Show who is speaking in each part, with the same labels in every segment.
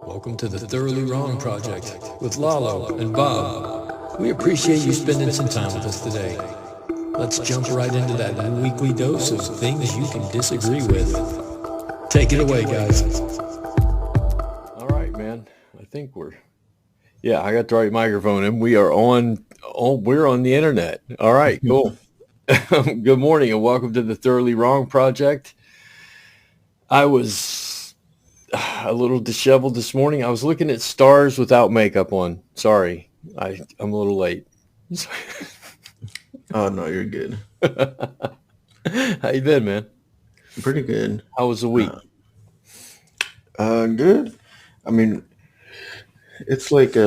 Speaker 1: Welcome to the Thoroughly Wrong Project with Lalo and Bob. We appreciate you spending some time with us today. Let's jump right into that weekly dose of things you can disagree with. Take it away, guys.
Speaker 2: All right, man. I think yeah, I got the right microphone and we are we're on the internet. All right, cool. Good morning and welcome to the Thoroughly Wrong Project. I was a little disheveled this morning. I was looking at stars without makeup on. Sorry, I'm a little late.
Speaker 3: Oh no, you're good.
Speaker 2: How you been, man?
Speaker 3: Pretty good.
Speaker 2: How was the week?
Speaker 3: Good. I mean, it's like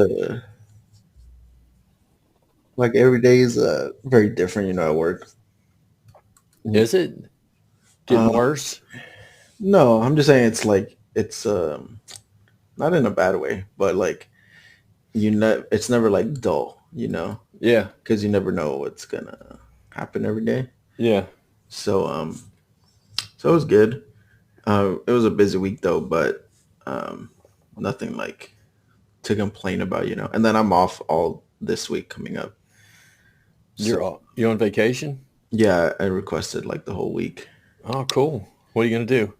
Speaker 3: every day is very different, at work.
Speaker 2: Is it getting
Speaker 3: Um,
Speaker 2: worse?
Speaker 3: no, I'm just saying it's not in a bad way, but like it's never like dull,
Speaker 2: Yeah,
Speaker 3: because you never know what's gonna happen every day.
Speaker 2: yeah.
Speaker 3: So so it was good. It was a busy week though, but um, nothing like to complain about. And then I'm off all this week coming up. So
Speaker 2: You're on vacation?
Speaker 3: yeah, I requested like the whole week.
Speaker 2: Oh, cool. What are you gonna do?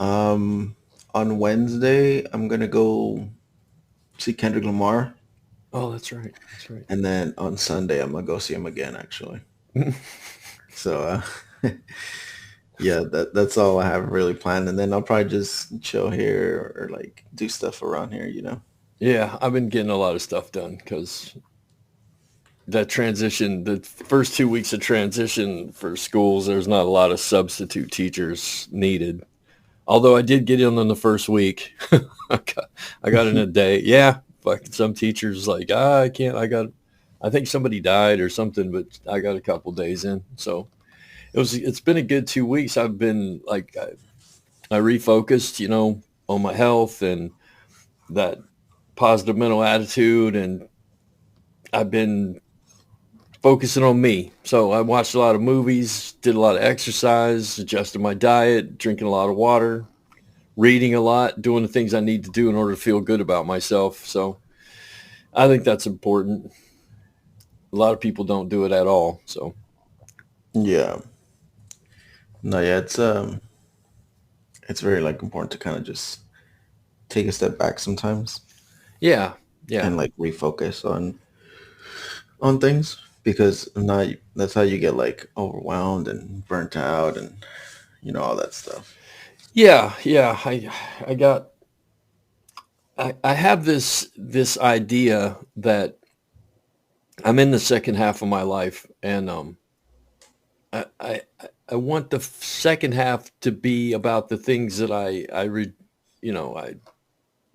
Speaker 3: Um, on Wednesday, I'm gonna go see Kendrick Lamar,
Speaker 2: Oh, that's right. That's right.
Speaker 3: and then on Sunday, I'm gonna go see him again. Actually, so yeah, that's all I have really planned, and then I'll probably just chill here or like do stuff around here.
Speaker 2: Yeah, I've been getting a lot of stuff done because that transition, the first 2 weeks of transition for schools, there's not a lot of substitute teachers needed. Although I did get in on the first week. I got in a day. Yeah, fucking some teachers like, I can't, I think somebody died or something, but I got a couple days in. So it's been a good 2 weeks. I've been like, I refocused, on my health and that positive mental attitude, and I've been focusing on me. So I watched a lot of movies, did a lot of exercise, adjusted my diet, drinking a lot of water, reading a lot, doing the things I need to do in order to feel good about myself. So I think that's important. A lot of people don't do it at all. So
Speaker 3: Yeah, no, yeah, it's very like important to kind of just take a step back sometimes
Speaker 2: yeah, yeah,
Speaker 3: and like refocus on things because not that's how you get like overwhelmed and burnt out and all that stuff.
Speaker 2: yeah. I got, I have this idea that I'm in the second half of my life, and I, I I want the second half to be about the things that I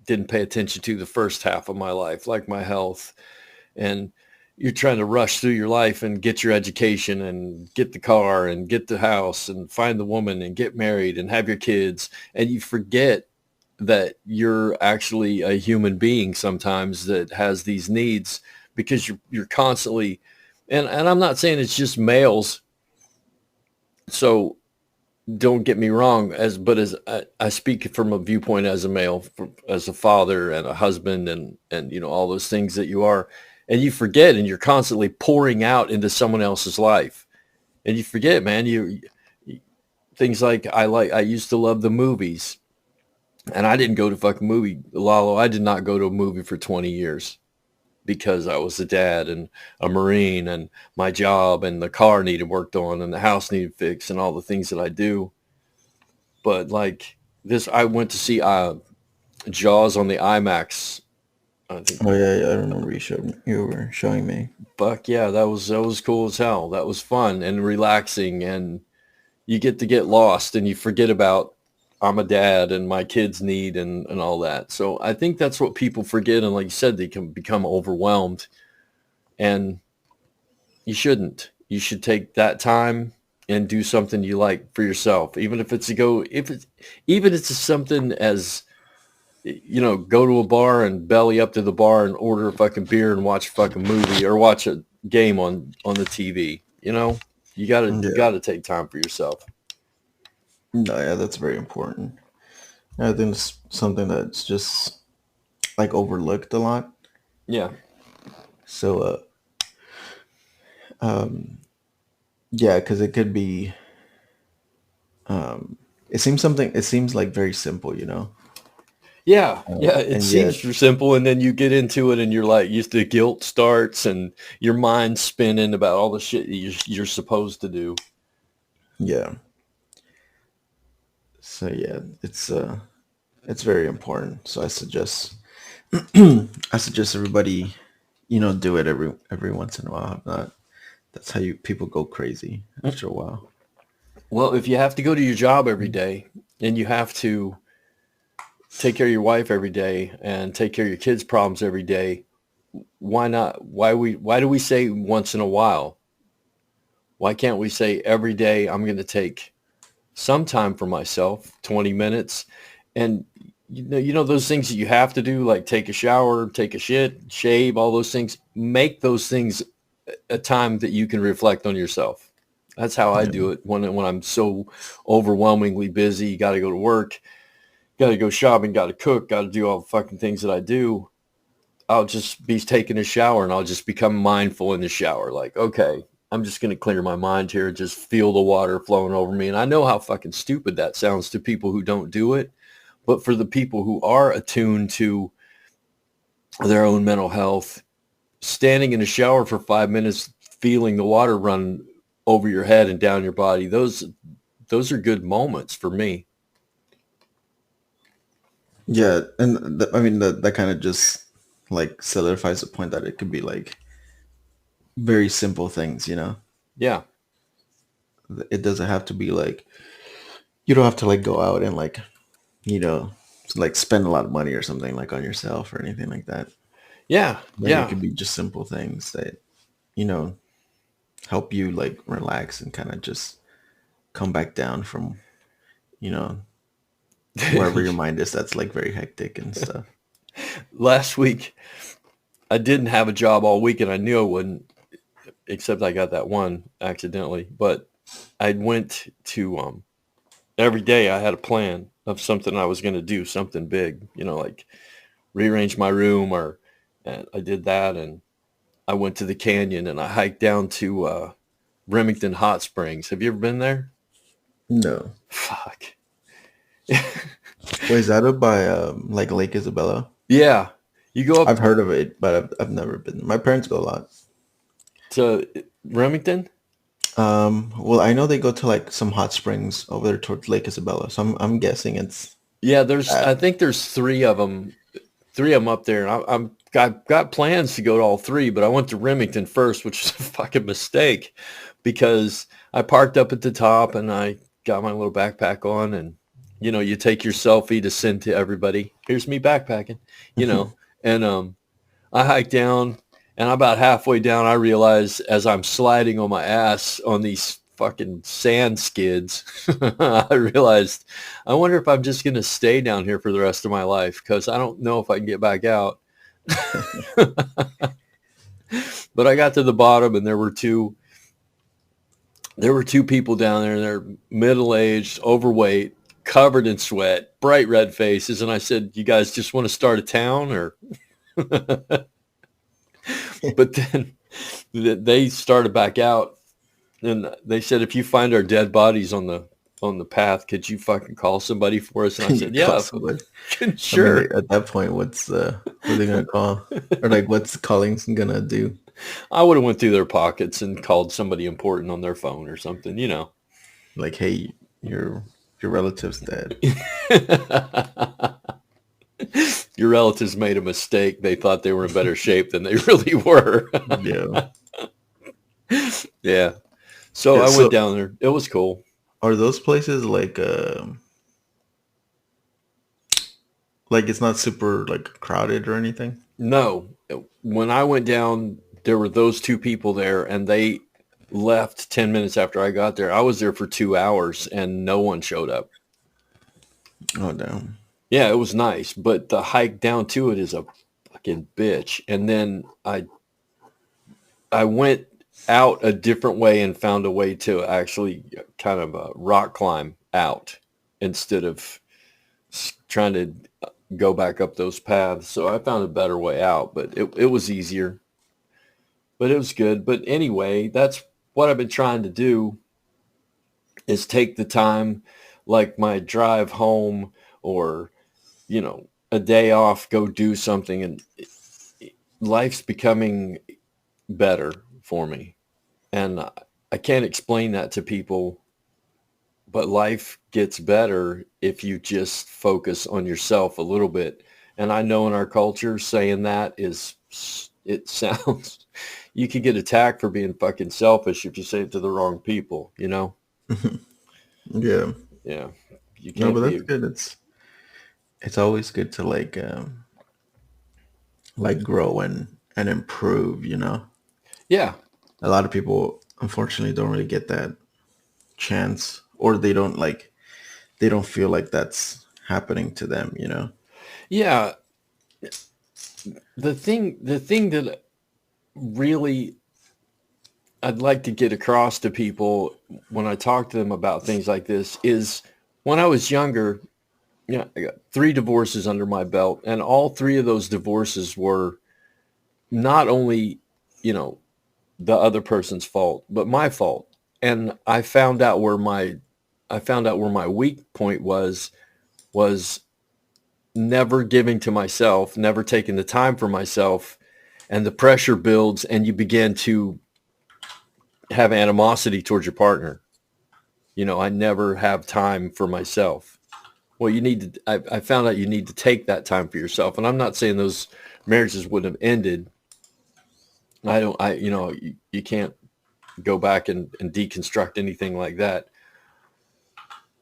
Speaker 2: didn't pay attention to the first half of my life, like my health. And you're trying to rush through your life and get your education and get the car and get the house and find the woman and get married and have your kids. And you forget that you're actually a human being sometimes that has these needs because you're constantly, and I'm not saying it's just males. So don't get me wrong, as I speak from a viewpoint as a male, as a father and a husband, and all those things that you are, and you forget, and you're constantly pouring out into someone else's life, and you forget, man. Things like I used to love the movies, and I didn't go to fucking movie, Lalo. I did not go to a movie for 20 years because I was a dad and a Marine, and my job and the car needed worked on and the house needed fixed and all the things that I do. But like this, I went to see Jaws on the IMAX. I think,
Speaker 3: Oh yeah, yeah, I remember you were showing me.
Speaker 2: fuck yeah, that was cool as hell. That was fun and relaxing, and you get lost and you forget about I'm a dad and my kids need and all that. So I think that's what people forget, and like you said, they can become overwhelmed, and you shouldn't. You should take that time and do something you like for yourself, even if it's to go, if it's even if it's something as go to a bar and belly up to the bar and order a fucking beer and watch a fucking movie or watch a game on the TV. You
Speaker 3: Yeah,
Speaker 2: gotta take time for yourself.
Speaker 3: no, yeah, that's very important. I think it's something that's just like overlooked a lot.
Speaker 2: Yeah.
Speaker 3: So, um, yeah, because it could be. Um, it seems like very simple,
Speaker 2: Yeah, yeah, it
Speaker 3: and yet,
Speaker 2: seems simple, and then you get into it, and you're like, the guilt starts, and your mind's spinning about all the shit you're supposed to do.
Speaker 3: yeah. So yeah, it's very important. So I suggest everybody, do it every once in a while. If not, that's how you people go crazy after a while.
Speaker 2: Well, if you have to go to your job every day, and you have to take care of your wife every day, and take care of your kids' problems every day, why not? Why do we say once in a while? Why can't we say every day I'm going to take some time for myself, 20 minutes, and you know those things that you have to do, like take a shower, take a shit, shave, all those things. Make those things a time that you can reflect on yourself. That's how I
Speaker 3: Yeah,
Speaker 2: do it when I'm so overwhelmingly busy. Got to go to work, got to go shopping, got to cook, got to do all the fucking things that I do. I'll just be taking a shower and I'll just become mindful in the shower. Like, okay, I'm just going to clear my mind here, just feel the water flowing over me. And I know how fucking stupid that sounds to people who don't do it. But for the people who are attuned to their own mental health, standing in a shower for 5 minutes, feeling the water run over your head and down your body, those are good moments for me.
Speaker 3: yeah, and I mean that kind of just like solidifies the point that it could be like very simple things.
Speaker 2: Yeah.
Speaker 3: It doesn't have to be like you don't have to like go out and like you know like spend a lot of money or something like on yourself or anything like that.
Speaker 2: Yeah.
Speaker 3: Like it
Speaker 2: Yeah.
Speaker 3: could be just simple things that you know help you like relax and kind of just come back down from you know wherever your mind is that's like very hectic and stuff.
Speaker 2: Last week, I didn't have a job all week and I knew I wouldn't, except I got that one accidentally. But I went to every day I had a plan of something I was going to do, something big, like rearrange my room, and I did that. And I went to the canyon and I hiked down to Remington Hot Springs. Have you ever been there?
Speaker 3: No.
Speaker 2: Fuck.
Speaker 3: Wait, is that up by like Lake Isabella?
Speaker 2: Yeah. You go
Speaker 3: I've
Speaker 2: up
Speaker 3: heard of it, but I've never been. My parents go a lot.
Speaker 2: to Remington.
Speaker 3: Well, I know they go to like some hot springs over there towards Lake Isabella, so I'm guessing it's
Speaker 2: Yeah,
Speaker 3: that.
Speaker 2: I think there's three of them up there. And I've got plans to go to all three, but I went to Remington first, which is a fucking mistake because I parked up at the top and I got my little backpack on and, you take your selfie to send to everybody. Here's me backpacking, and, I hiked down and about halfway down, I realized as I'm sliding on my ass on these fucking sand skids, I realized, I wonder if I'm just going to stay down here for the rest of my life because I don't know if I can get back out. But I got to the bottom and there were two people down there and they're middle-aged, overweight, covered in sweat, bright red faces. And I said, you guys just want to start a town or, but then they started back out and they said, if you find our dead bodies on the path, could you fucking call somebody for us? And I
Speaker 3: You
Speaker 2: said,
Speaker 3: call
Speaker 2: yeah,
Speaker 3: somebody. I mean,
Speaker 2: sure.
Speaker 3: at that point, who are they gonna call, or like what's calling gonna do?
Speaker 2: I would have went through their pockets and called somebody important on their phone or something.
Speaker 3: Like, hey, your relative's dead.
Speaker 2: Your relatives made a mistake. They thought they were in better shape than they really were.
Speaker 3: Yeah.
Speaker 2: Yeah. So
Speaker 3: Yeah.
Speaker 2: I went
Speaker 3: So,
Speaker 2: down there. It was cool.
Speaker 3: are those places like it's not super like crowded or anything?
Speaker 2: No, when I went down, there were those two people there and they left 10 minutes after I got there. I was there for 2 hours and no one showed up.
Speaker 3: Oh, damn.
Speaker 2: Yeah, it was nice, but the hike down to it is a fucking bitch. And then I went out a different way and found a way to actually kind of rock climb out instead of trying to go back up those paths. So I found a better way out, but it was easier, but it was good. But anyway, that's what I've been trying to do is take the time, like my drive home or, a day off, go do something. And life's becoming better for me. And I can't explain that to people, but life gets better if you just focus on yourself a little bit. And I know in our culture saying that it sounds, you could get attacked for being fucking selfish if you say it to the wrong people,
Speaker 3: Yeah.
Speaker 2: Yeah. You
Speaker 3: No, but
Speaker 2: can't
Speaker 3: that's
Speaker 2: be,
Speaker 3: good. It's always good to like grow and improve, you know.
Speaker 2: yeah.
Speaker 3: A lot of people unfortunately don't really get that chance, or they don't feel like that's happening to them, you know.
Speaker 2: Yeah. The thing that really I'd like to get across to people when I talk to them about things like this is when I was younger, I got 3 divorces under my belt, and all 3 of those divorces were not only, you know, the other person's fault, but my fault. And I found out where my weak point was never giving to myself, never taking the time for myself, and the pressure builds and you begin to have animosity towards your partner. I never have time for myself. Well, I found out you need to take that time for yourself. And I'm not saying those marriages would have ended. You can't go back and deconstruct anything like that.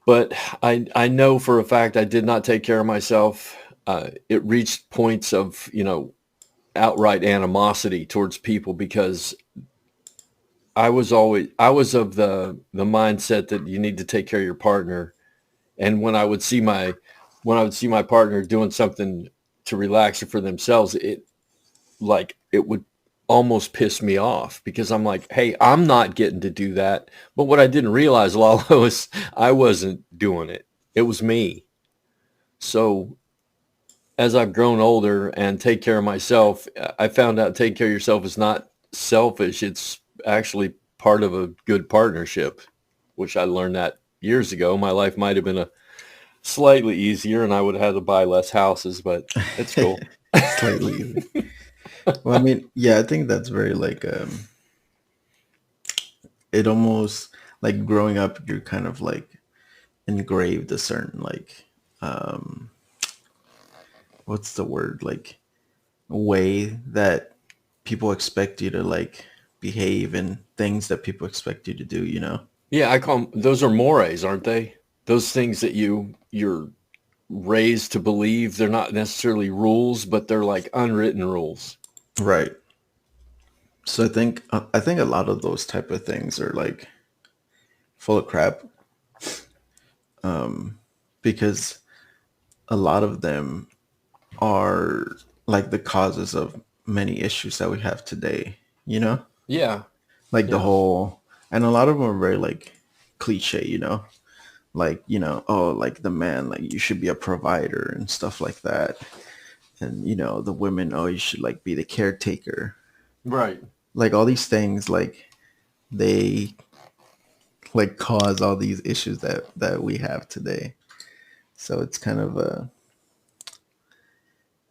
Speaker 2: But I know for a fact I did not take care of myself. It reached points of, outright animosity towards people because I was of the mindset that you need to take care of your partner. And when I would see my partner doing something to relax or for themselves, it would almost piss me off because I'm like, hey, I'm not getting to do that. But what I didn't realize, Lalo, is I wasn't doing it. It was me. So as I've grown older and take care of myself, I found out take care of yourself is not selfish. It's actually part of a good partnership, which I learned that years ago. My life might have been a slightly easier and I would have had to buy less houses, but it's cool.
Speaker 3: Slightly easy. Well, I mean, yeah, I think that's very it almost like growing up, you're kind of like engraved a certain um what's the word, like way that people expect you to like behave and things that people expect you to do, you know?
Speaker 2: Yeah, I call them, those are mores, aren't they? Those things that you're raised to believe. They're not necessarily rules, but they're like unwritten rules.
Speaker 3: Right. So I think a lot of those type of things are like full of crap, because a lot of them are like the causes of many issues that we have today, you know?
Speaker 2: Yeah,
Speaker 3: Like the
Speaker 2: yeah,
Speaker 3: whole, and a lot of them are very like cliche, you know? Like, oh, like the man, like you should be a provider and stuff like that. And, the women, oh, you should like be the caretaker.
Speaker 2: right.
Speaker 3: Like all these things, like they like cause all these issues that we have today. So it's kind of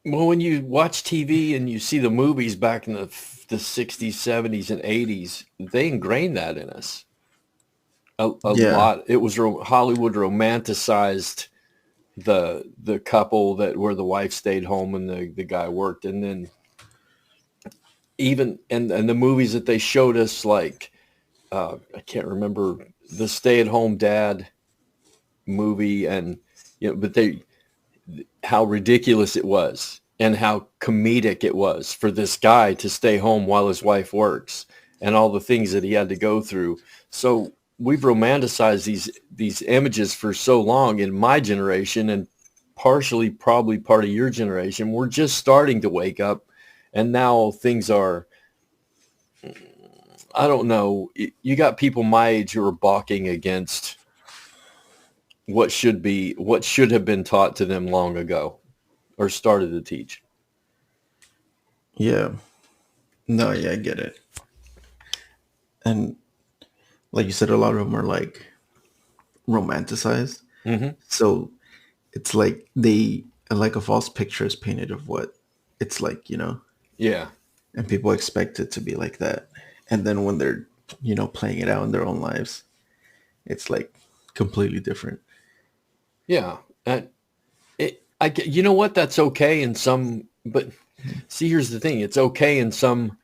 Speaker 2: Well, when you watch TV and you see the movies back in the 60s, 70s, and 80s, they ingrained that in us a
Speaker 3: yeah.
Speaker 2: lot. It was Hollywood romanticized the couple that where the wife stayed home and the guy worked. And then even and the movies that they showed us, like I can't remember the Stay at Home Dad movie, and but they how ridiculous it was and how comedic it was for this guy to stay home while his wife works and all the things that he had to go through. So we've romanticized these images for so long in my generation, and partially probably part of your generation. We're just starting to wake up, and now things are, I don't know. You got people my age who are balking against what should have been taught to them long ago or started to teach.
Speaker 3: Yeah. No, yeah, I get it. And like you said, a lot of them are like romanticized.
Speaker 2: Hmm.
Speaker 3: So it's like like a false picture is painted of what it's like, you know,
Speaker 2: Yeah.
Speaker 3: and people expect it to be like that. And then when they're, playing it out in their own lives, it's like completely different.
Speaker 2: Yeah. And you know what? That's okay in some, but see, here's the thing. It's okay in some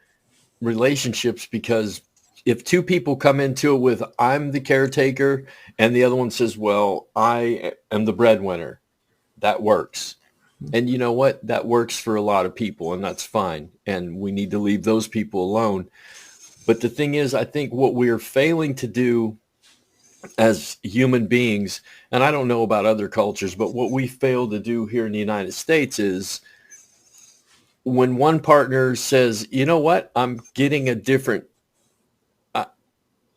Speaker 2: relationships because if two people come into it with, I'm the caretaker, and the other one says, well, I am the breadwinner, that works. And you know what? That works for a lot of people, and that's fine. And we need to leave those people alone. But the thing is, I think what we're failing to do as human beings, and I don't know about other cultures, but what we fail to do here in the United States is when one partner says, you know what, I'm getting a different, I,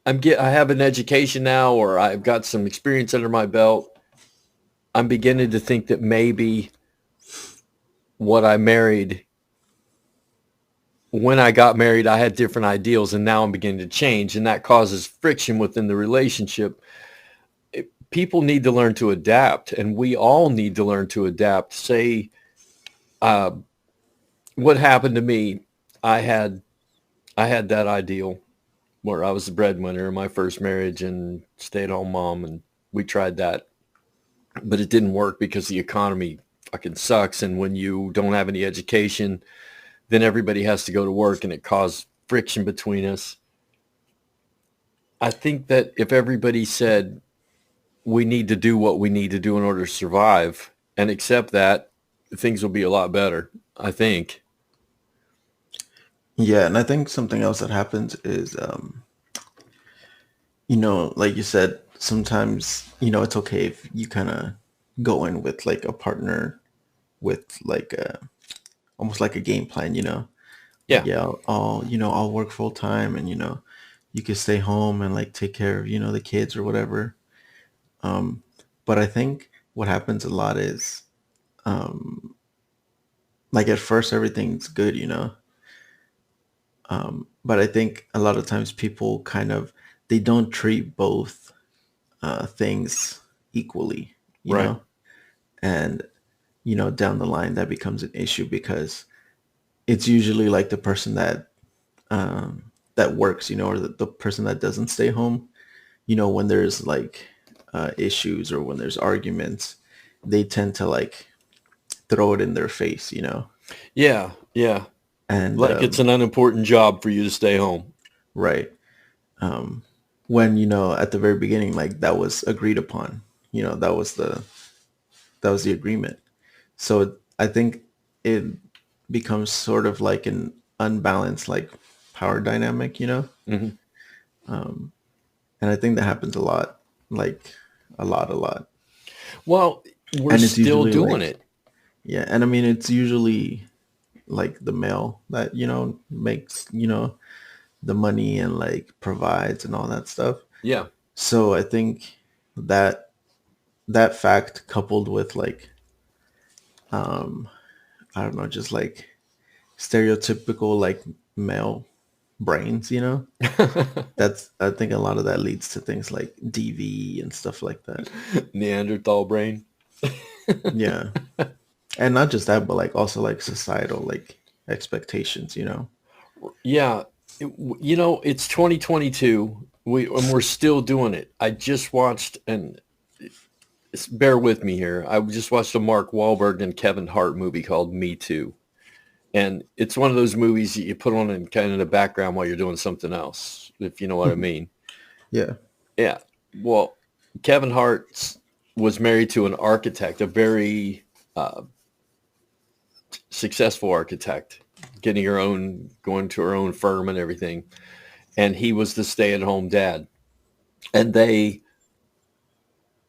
Speaker 2: I have an education now, or I've got some experience under my belt. I'm beginning to think that maybe what I married, when I got married, I had different ideals, and now I'm beginning to change, and that causes friction within the relationship. People need to learn to adapt, and we all need to learn to adapt. Say, uh, what happened to me, I had that ideal where I was the breadwinner in my first marriage and stay-at-home mom, and we tried that, but it didn't work because the economy fucking sucks, and when you don't have any education, then everybody has to go to work, and it caused friction between us. I think that if everybody said we need to do what we need to do in order to survive and accept that, things will be a lot better, I think.
Speaker 3: Yeah, and I think something else that happens is, like you said, sometimes, it's okay if you kind of go in with like a partner with like almost like a game plan, like,
Speaker 2: Yeah.
Speaker 3: yeah, I'll work full time and, you could stay home and like take care of, the kids or whatever. But I think what happens a lot is, like at first everything's good, but I think a lot of times people kind of, they don't treat both things equally,
Speaker 2: Right.
Speaker 3: and down the line that becomes an issue because it's usually like the person that works, or the person that doesn't stay home, when there's like issues or when there's arguments, they tend to like throw it in their face,
Speaker 2: Yeah. Yeah.
Speaker 3: and
Speaker 2: Like it's an unimportant job for you to stay home.
Speaker 3: right. When, at the very beginning, like that was agreed upon, that was the agreement. So I think it becomes sort of like an unbalanced like power dynamic,
Speaker 2: Hmm.
Speaker 3: and I think that happens a lot, like a lot.
Speaker 2: Well, we're
Speaker 3: And it's
Speaker 2: still
Speaker 3: usually
Speaker 2: doing
Speaker 3: like,
Speaker 2: it.
Speaker 3: yeah, and I mean it's usually like the male that makes the money and like provides and all that stuff.
Speaker 2: Yeah.
Speaker 3: So I think that that fact coupled with like I don't know, just like stereotypical like male brains, that's, I think a lot of that leads to things like DV and stuff like that.
Speaker 2: Neanderthal brain.
Speaker 3: Yeah. And not just that, but like also like societal like expectations,
Speaker 2: Yeah. It's 2022. And we're still doing it. I just watched, and bear with me here. I just watched a Mark Wahlberg and Kevin Hart movie called Me Too. And it's one of those movies that you put on in kind of in the background while you're doing something else, if you know what I mean.
Speaker 3: Yeah.
Speaker 2: Yeah. Well, Kevin Hart was married to an architect, a very successful architect, going to her own firm and everything. And he was the stay-at-home dad. And they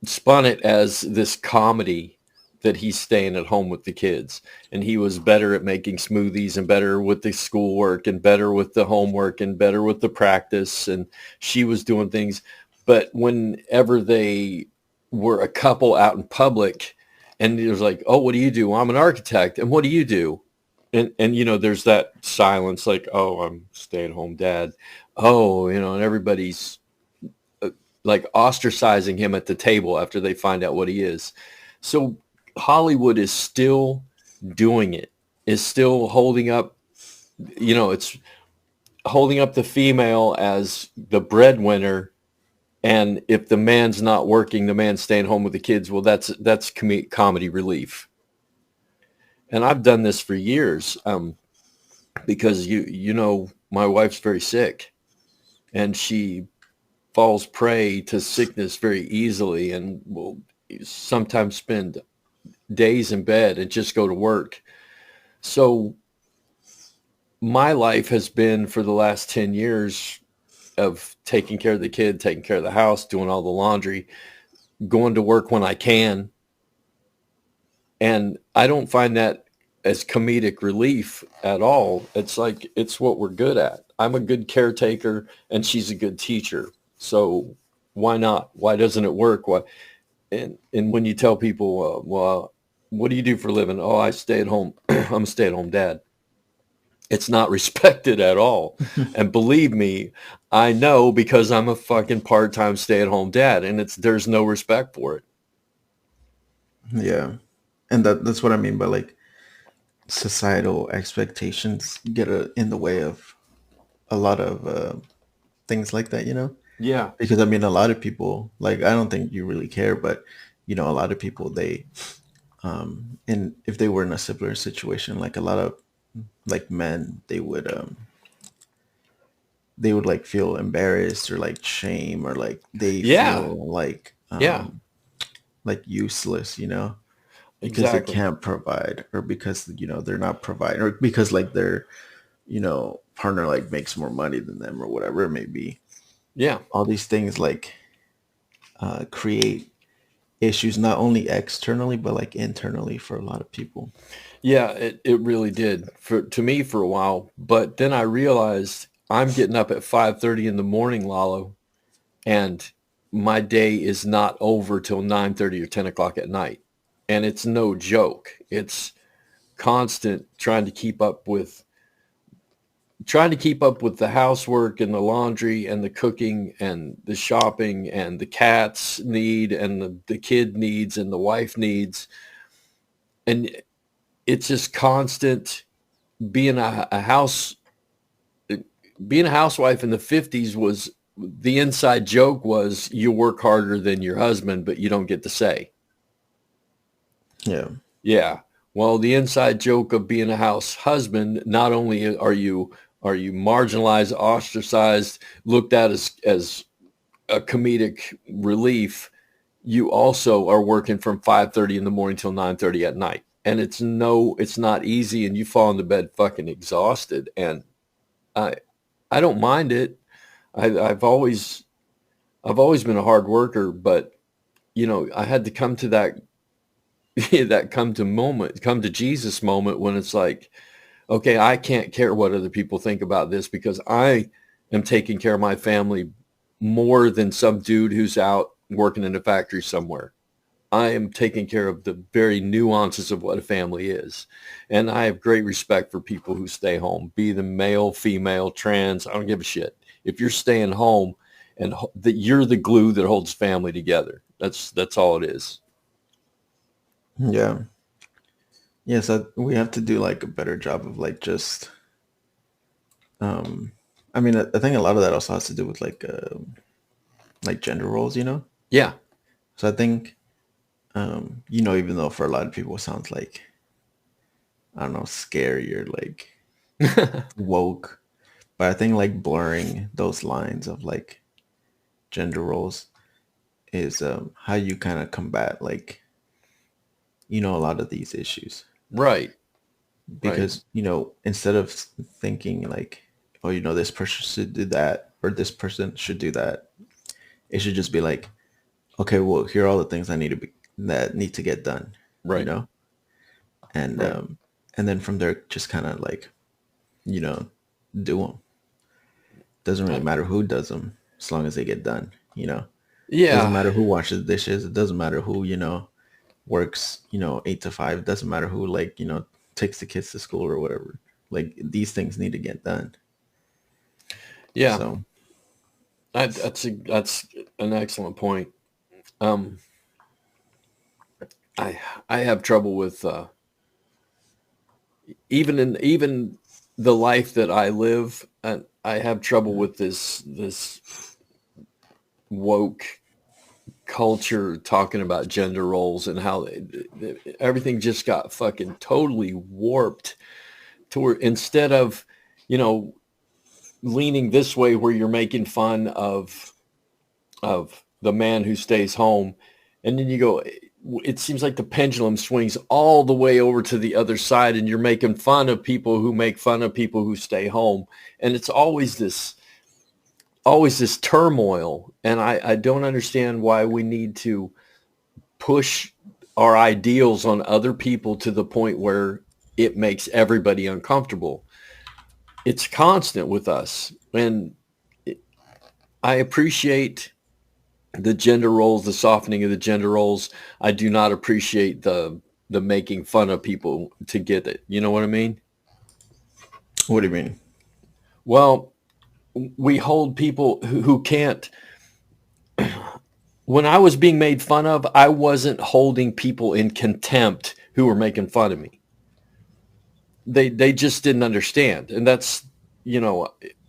Speaker 2: spun it as this comedy that he's staying at home with the kids. And he was better at making smoothies and better with the schoolwork and better with the homework and better with the practice. And she was doing things. But whenever they were a couple out in public, and it was like, oh, what do you do? Well, I'm an architect. And what do you do? And there's that silence, like, oh, I'm stay-at-home dad. Oh, and everybody's like ostracizing him at the table after they find out what he is. So Hollywood is still doing it, is still holding up, it's holding up the female as the breadwinner. And if the man's not working, the man's staying home with the kids. Well, that's comedy relief. And I've done this for years, because my wife's very sick, and she falls prey to sickness very easily, and will sometimes spend days in bed and just go to work. So my life has been, for the last 10 years, of taking care of the kid, taking care of the house, doing all the laundry, going to work when I can. And I don't find that as comedic relief at all. It's like, it's what we're good at. I'm a good caretaker and she's a good teacher. So why not? Why doesn't it work? Why? And when you tell people, well, what do you do for a living? Oh, I stay at home. I'm a stay-at-home dad. It's not respected at all. And believe me, I know, because I'm a fucking part-time stay-at-home dad, and there's no respect for it.
Speaker 3: Yeah. And that's what I mean by like societal expectations get in the way of a lot of things like that,
Speaker 2: Yeah.
Speaker 3: Because I mean, a lot of people, like, I don't think you really care, but a lot of people, they, and if they were in a similar situation, like a lot of like men, they would like feel embarrassed or like shame, or like they
Speaker 2: Yeah.
Speaker 3: feel
Speaker 2: Yeah.
Speaker 3: like useless, because they
Speaker 2: Exactly.
Speaker 3: can't provide, or because they're not providing, or because like their partner like makes more money than them, or whatever it may be.
Speaker 2: Yeah.
Speaker 3: All these things like create issues, not only externally but like internally, for a lot of people.
Speaker 2: Yeah, it really did to me for a while. But then I realized I'm getting up at 5:30 in the morning, Lalo, and my day is not over till 9:30 or 10 o'clock at night. And it's no joke. It's constant trying to keep up with the housework and the laundry and the cooking and the shopping and the cat's need and the kid needs and the wife needs. And it's just constant being a house, being a housewife in the 50s. Was the inside joke was, you work harder than your husband, but you don't get to say.
Speaker 3: Yeah.
Speaker 2: Yeah. Well, the inside joke of being a house husband, not only are you marginalized, ostracized, looked at as a comedic relief, you also are working from 5:30 in the morning till 9:30 at night. And it's not easy, and you fall into bed fucking exhausted. And I I don't mind it. I've always been a hard worker, but I had to come to that that come to Jesus moment, when it's like, okay, I can't care what other people think about this, because I am taking care of my family more than some dude who's out working in a factory somewhere. I am taking care of the very nuances of what a family is. And I have great respect for people who stay home, be them male, female, trans. I don't give a shit. If you're staying home, and that you're the glue that holds family together. That's all it is.
Speaker 3: Yeah. Yes, we have to do like a better job of like just um I mean, I think a lot of that also has to do with like gender roles.
Speaker 2: Yeah.
Speaker 3: So I think even though for a lot of people it sounds like, I don't know, scary or like woke, but I think like blurring those lines of like gender roles is how you kind of combat like a lot of these issues.
Speaker 2: Right. Right.
Speaker 3: Because instead of thinking like, oh, this person should do that, or this person should do that, it should just be like, okay, well, here are all the things that need to get done, you
Speaker 2: Right.
Speaker 3: know and
Speaker 2: Right.
Speaker 3: and then from there, just kind of like, you know do them. Doesn't really
Speaker 2: I,
Speaker 3: matter who does them, as long as they get done. Doesn't
Speaker 2: Yeah.
Speaker 3: matter who washes dishes. It doesn't matter who, works, 8 to 5. It doesn't matter who, like, takes the kids to school or whatever. Like, these things need to get done.
Speaker 2: Yeah.
Speaker 3: So,
Speaker 2: That's an excellent point. Um, I I have trouble with even the life that I live. I have trouble with this woke culture talking about gender roles and how everything just got fucking totally warped to where instead of, you know, leaning this way where you're making fun of the man who stays home, and then you go, it seems like the pendulum swings all the way over to the other side, and you're making fun of people who make fun of people who stay home, and it's always this turmoil, and I don't understand why we need to push our ideals on other people to the point where it makes everybody uncomfortable. It's constant with us, and I appreciate the gender roles, the softening of the gender roles. I do not appreciate the making fun of people to get it. You know what I mean?
Speaker 3: what do you mean?
Speaker 2: Well, we hold people who can't. When I was being made fun of, I wasn't holding people in contempt who were making fun of me. They just didn't understand, and that's,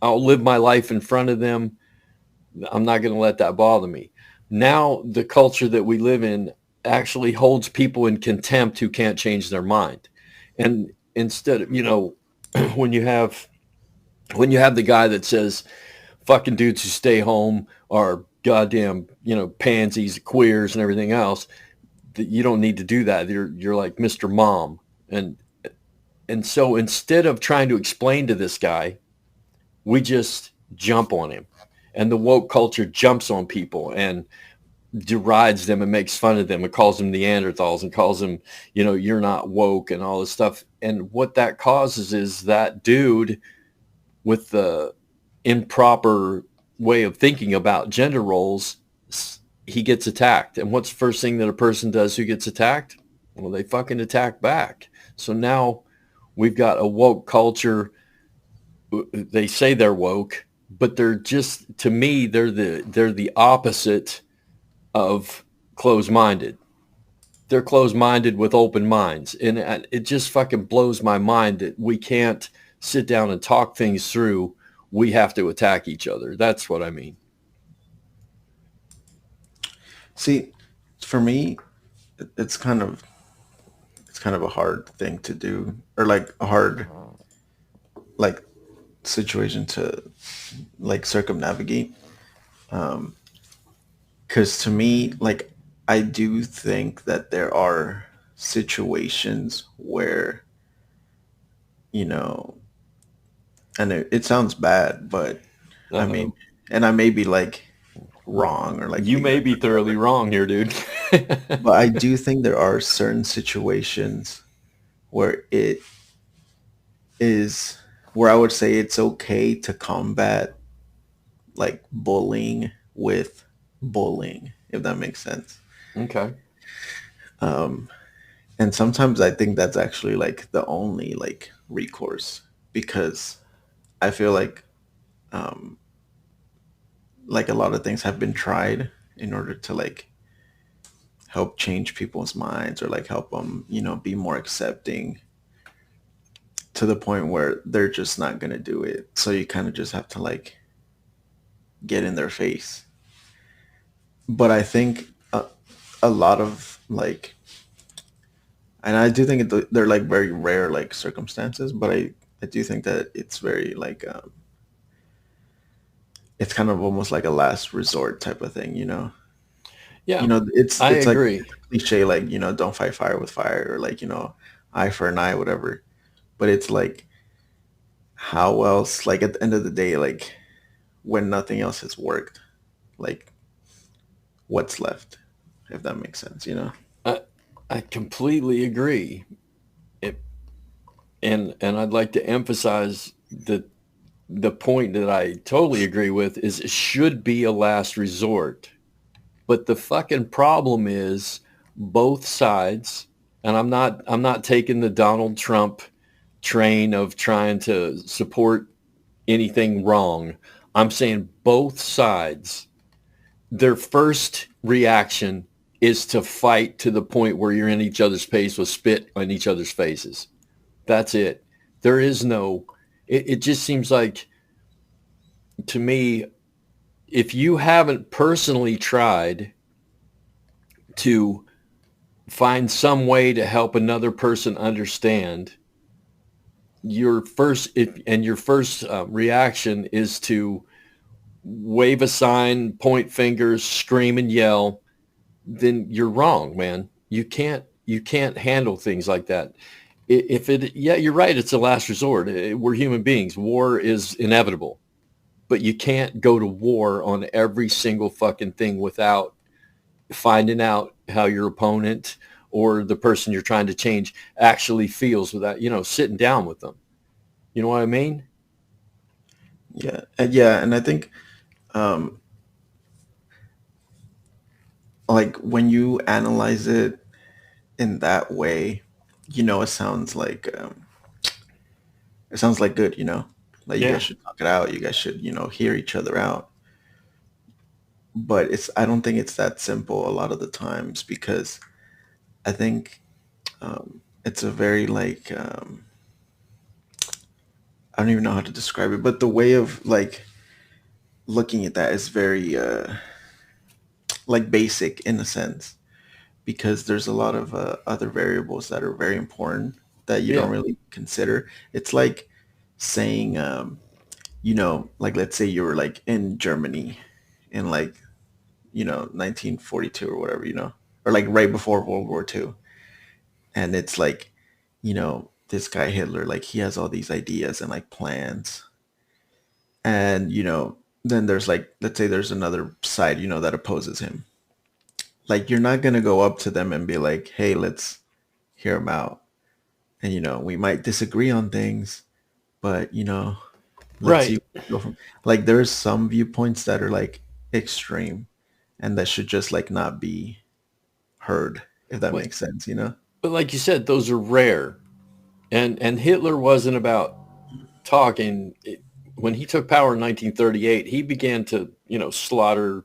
Speaker 2: I'll live my life in front of them. I'm not going to let that bother me. Now, the culture that we live in actually holds people in contempt who can't change their mind. And instead of, when you have the guy that says fucking dudes who stay home are goddamn, pansies, queers and everything else, that you don't need to do that. You're like Mr. Mom. And so instead of trying to explain to this guy, we just jump on him. And the woke culture jumps on people and derides them and makes fun of them and calls them Neanderthals and calls them, you're not woke and all this stuff. And what that causes is that dude with the improper way of thinking about gender roles, he gets attacked. And what's the first thing that a person does who gets attacked? Well, they fucking attack back. So now we've got a woke culture. They say they're woke, but they're just, to me, they're the opposite of closed-minded. They're closed-minded with open minds. And it just fucking blows my mind that we can't sit down and talk things through. We have to attack each other. That's what I mean.
Speaker 3: See, for me, it's kind of a hard thing to do, or like a hard, like, situation to, like, circumnavigate. Because to me, like, I do think that there are situations where, you know, and it sounds bad, but I
Speaker 2: Uh-oh.
Speaker 3: mean, and I may be like wrong or like
Speaker 2: You may be
Speaker 3: ignorant,
Speaker 2: thoroughly wrong here, dude.
Speaker 3: but I do think there are certain situations where it is, where I would say it's okay to combat, like, bullying with bullying, if that makes sense.
Speaker 2: Okay.
Speaker 3: And sometimes I think that's actually like the only, like, recourse, because I feel like a lot of things have been tried in order to, like, help change people's minds, or like help them, be more accepting, to the point where they're just not going to do it. So you kind of just have to, like, get in their face. But I think a lot of, like, and I do think they're like very rare, like, circumstances, but I do think that it's very, like, it's kind of almost like a last resort type of thing,
Speaker 2: Yeah, I
Speaker 3: it's like
Speaker 2: agree.
Speaker 3: cliche, like, don't fight fire with fire, or like, eye for an eye, whatever. But it's like, how else, like, at the end of the day, like, when nothing else has worked, like, what's left, if that makes sense.
Speaker 2: I, I completely agree. It, and I'd like to emphasize that the point that I totally agree with is it should be a last resort. But the fucking problem is both sides, and I'm not taking the Donald Trump train of trying to support anything wrong. I'm saying both sides, their first reaction is to fight to the point where you're in each other's face with spit on each other's faces. That's it. There is no, it just seems like to me, if you haven't personally tried to find some way to help another person understand, your first reaction is to wave a sign, point fingers, scream and yell, then you're wrong, man. You can't handle things like that. If it, yeah, you're right. It's a last resort. We're human beings. War is inevitable, but you can't go to war on every single fucking thing without finding out how your opponent or the person you're trying to change actually feels, without, sitting down with them. You know what I mean?
Speaker 3: Yeah, and I think um, like when you analyze it in that way, it sounds like good, like you guys
Speaker 2: Yeah.
Speaker 3: should talk it out. You guys should, hear each other out. But I don't think it's that simple a lot of the times because I think it's a very I don't even know how to describe it, but the way of like looking at that is very like basic in a sense because there's a lot of other variables that are very important that you don't
Speaker 2: Yeah.
Speaker 3: really consider. It's like saying, like let's say you were like in Germany in like, 1942 or whatever, or like right before World War II. And it's like, this guy Hitler, like he has all these ideas and like plans. And, then there's like, let's say there's another side, that opposes him. Like you're not going to go up to them and be like, hey, let's hear him out. And, we might disagree on things, but, let's see
Speaker 2: Right.
Speaker 3: where we go from. Like there's some viewpoints that are like extreme and that should just like not be heard, if that
Speaker 2: But,
Speaker 3: makes sense,
Speaker 2: but like you said, those are rare. And Hitler wasn't about talking. When he took power in 1938, he began to, slaughter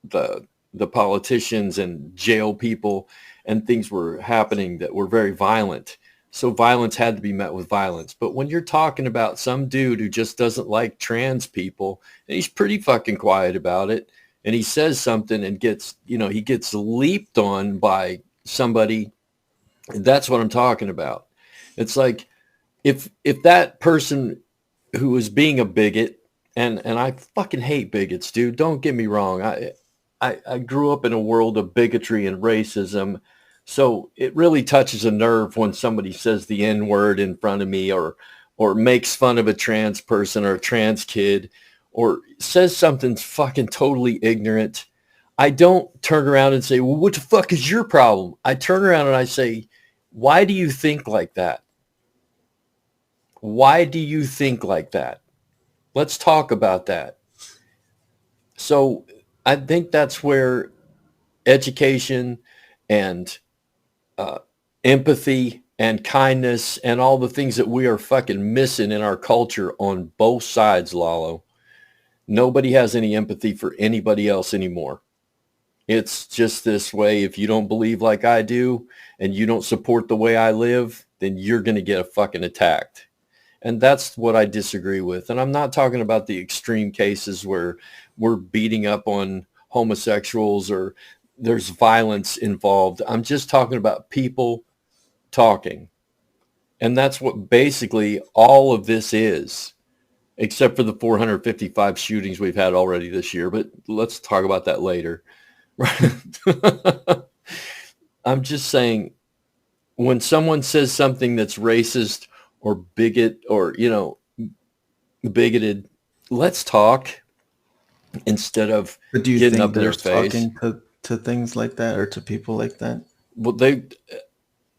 Speaker 2: the the politicians and jail people, and things were happening that were very violent. So violence had to be met with violence. But when you're talking about some dude who just doesn't like trans people, and he's pretty fucking quiet about it, and he says something and he gets leaped on by somebody, that's what I'm talking about. It's like if that person who was being a bigot, and I fucking hate bigots, dude. Don't get me wrong. I grew up in a world of bigotry and racism. So it really touches a nerve when somebody says the N word in front of me, or makes fun of a trans person or a trans kid, or says something fucking totally ignorant. I don't turn around and say, well, what the fuck is your problem? I turn around and I say, why do you think like that? Why do you think like that? Let's talk about that. So I think that's where education and uh, empathy and kindness and all the things that we are fucking missing in our culture on both sides, Lalo. Nobody has any empathy for anybody else anymore. It's just this way. If you don't believe like I do and you don't support the way I live, then you're going to get fucking attacked. And that's what I disagree with. And I'm not talking about the extreme cases where we're beating up on homosexuals or there's violence involved. I'm just talking about people talking. And that's what basically all of this is, except for the 455 shootings we've had already this year. But let's talk about that later. I'm just saying, when someone says something that's racist or bigot or, bigoted, let's talk instead of
Speaker 3: But do you
Speaker 2: getting
Speaker 3: think
Speaker 2: up in their
Speaker 3: there's
Speaker 2: face.
Speaker 3: talking to things like that or to people like that?
Speaker 2: Well,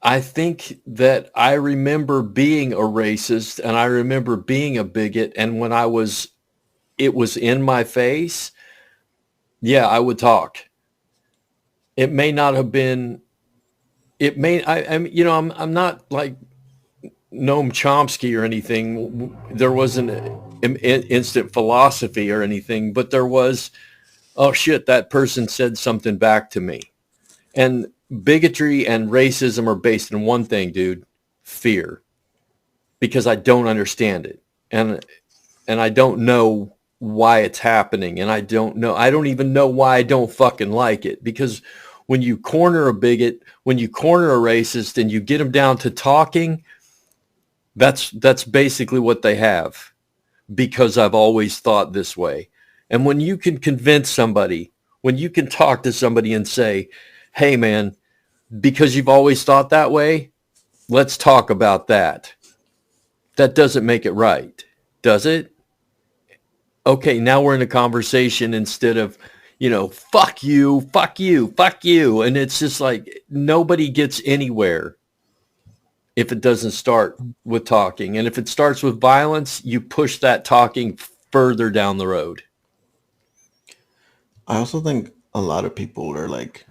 Speaker 2: I think that I remember being a racist and I remember being a bigot. And when it was in my face, yeah, I would talk. It may not have been. It may. I'm not like Noam Chomsky or anything. There wasn't an instant philosophy or anything, but there was. Oh shit! That person said something back to me, and bigotry and racism are based in one thing, dude: fear. Because I don't understand it, and I don't know why it's happening, and I don't even know why I don't fucking like it. Because when you corner a bigot, when you corner a racist, and you get them down to talking, that's basically what they have. Because I've always thought this way, and when you can convince somebody, when you can talk to somebody and say, "Hey, man, because you've always thought that way, let's talk about that." That doesn't make it right, does it? Okay, now we're in a conversation instead of, fuck you, fuck you, fuck you. And it's just like nobody gets anywhere if it doesn't start with talking. And if it starts with violence, you push that talking further down the road.
Speaker 3: I also think a lot of people are like,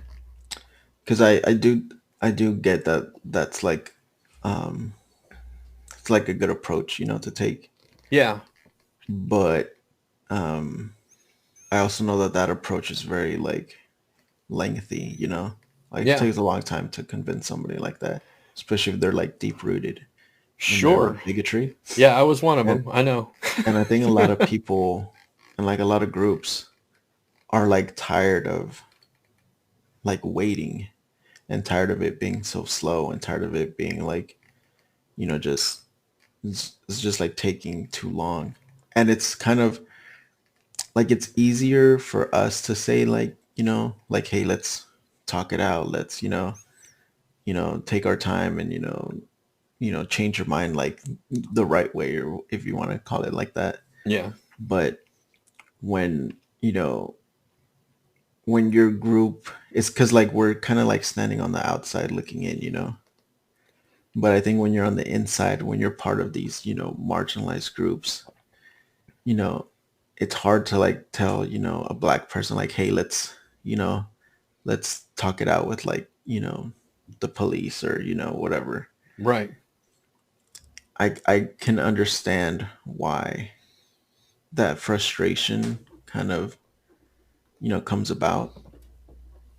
Speaker 3: because I do get that that's like, um, it's like a good approach, to take.
Speaker 2: Yeah,
Speaker 3: But um, I also know that that approach is very like lengthy, like it
Speaker 2: yeah,
Speaker 3: takes a long time to convince somebody like that, especially if they're like deep rooted in their
Speaker 2: sure.
Speaker 3: like bigotry.
Speaker 2: Yeah, I was one of
Speaker 3: And
Speaker 2: them. I know.
Speaker 3: and I think a lot of people and like a lot of groups are like tired of like waiting and tired of it being so slow and tired of it being like, just it's just like taking too long. And it's kind of like it's easier for us to say like, like, hey, let's talk it out. Let's, take our time and, change your mind like the right way, or if you want to call it like that.
Speaker 2: Yeah,
Speaker 3: But when, when your group, it's because like we're kind of like standing on the outside looking in, but I think when you're on the inside, when you're part of these, marginalized groups, you know, it's hard to like tell, a black person like, hey, you know, let's talk it out with like, the police or, whatever.
Speaker 2: right.
Speaker 3: I can understand why that frustration kind of, comes about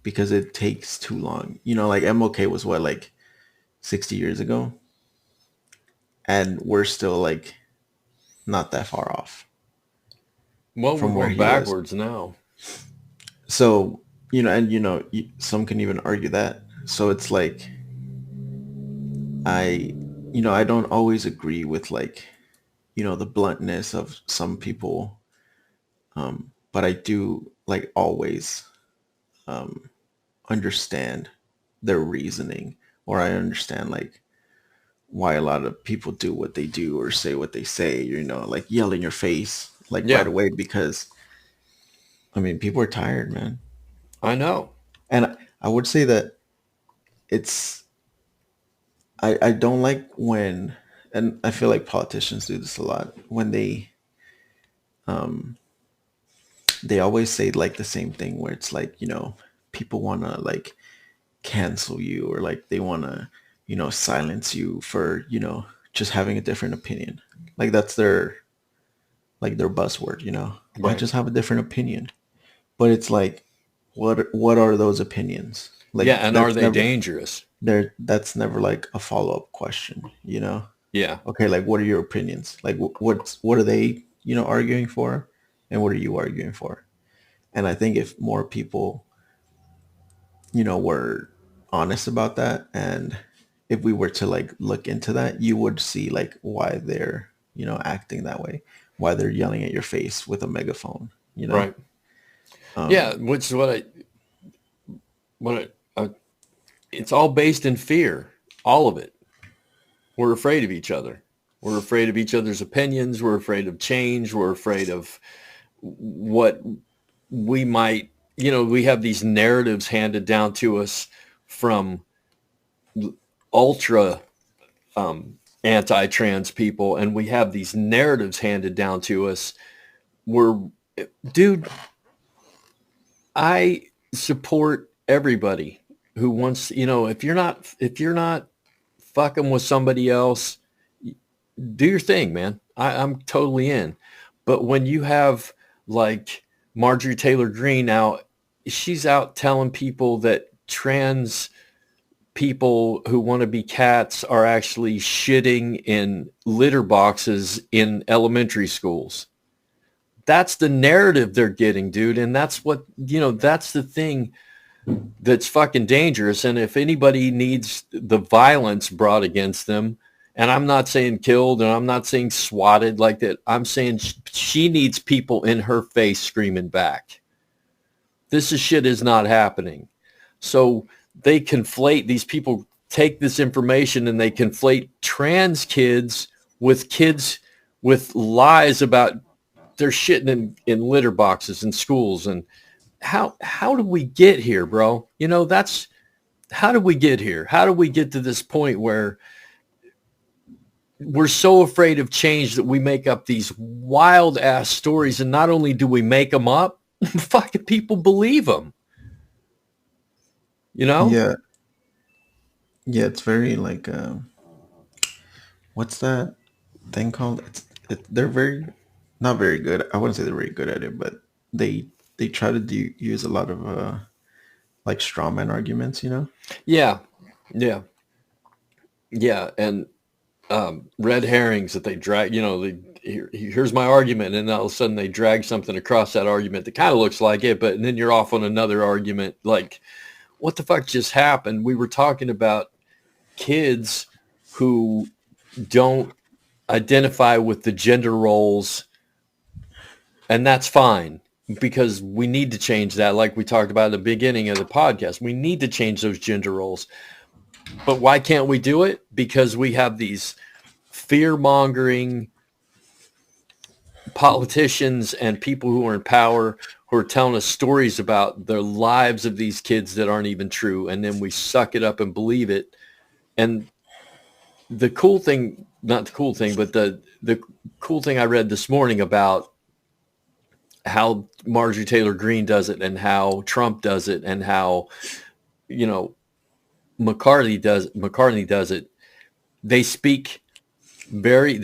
Speaker 3: because it takes too long. Like MLK was what, like 60 years ago, and we're still like not that far off
Speaker 2: Well, we're
Speaker 3: from where
Speaker 2: going
Speaker 3: he was.
Speaker 2: backwards now.
Speaker 3: So, and some can even argue that. So it's like I, I don't always agree with like, the bluntness of some people, but I do like always understand their reasoning, or I understand like why a lot of people do what they do or say what they say, like yell in your face like right
Speaker 2: Yeah,
Speaker 3: away, because I mean people are tired, man.
Speaker 2: I know.
Speaker 3: And I would say that it's I don't like when, and I feel like politicians do this a lot, when they always say like the same thing where it's like, people want to like cancel you, or like they want to, silence you for, just having a different opinion. Like that's their buzzword, I
Speaker 2: Right.
Speaker 3: just have a different opinion. But it's like, what are those opinions?
Speaker 2: Yeah,
Speaker 3: Like
Speaker 2: and are
Speaker 3: that's
Speaker 2: they
Speaker 3: never
Speaker 2: dangerous?
Speaker 3: that's never like a follow-up question.
Speaker 2: Yeah.
Speaker 3: Okay, like what are your opinions? Like what are they, arguing for, and what are you arguing for? And I think if more people, were honest about that, and if we were to like look into that, you would see like why they're, acting that way, why they're yelling at your face with a megaphone.
Speaker 2: Right.
Speaker 3: Um,
Speaker 2: Yeah, which is it's all based in fear. All of it. We're afraid of each other. We're afraid of each other's opinions. We're afraid of change. We're afraid of what we might, we have these narratives handed down to us from ultra anti-trans people, and we have these narratives handed down to us. We're, dude, I support everybody who wants, if you're not fucking with somebody else, do your thing, man. I'm totally in. But when you have like Marjorie Taylor Greene now, she's out telling people that trans people who want to be cats are actually shitting in litter boxes in elementary schools. That's the narrative they're getting, dude. And that's what, that's the thing that's fucking dangerous. And if anybody needs the violence brought against them, and I'm not saying killed and I'm not saying swatted like that, I'm saying she needs people in her face screaming back. Shit is not happening. So they conflate, these people take this information and they conflate trans kids with lies about they're shitting in litter boxes in schools. And how do we get here, bro? How do we get here? How do we get to this point where we're so afraid of change that we make up these wild ass stories, and not only do we make them up, fucking people believe them.
Speaker 3: Yeah. Yeah, it's very like what's that thing called? They're very not very good. I wouldn't say they're very good at it, but they try to use a lot of like straw man arguments, you know?
Speaker 2: Yeah. Yeah. Yeah. And red herrings that they drag, here's my argument. And all of a sudden they drag something across that argument that kind of looks like it, but and then you're off on another argument. Like, what the fuck just happened? We were talking about kids who don't identify with the gender roles, and that's fine because we need to change that. Like we talked about at the beginning of the podcast, we need to change those gender roles. But why can't we do it? Because we have these fear-mongering politicians and people who are in power who are telling us stories about the lives of these kids that aren't even true. And then we suck it up and believe it. And the cool thing, not the cool thing, but the cool thing I read this morning about how Marjorie Taylor Greene does it and how Trump does it and how, McCarthy does it. They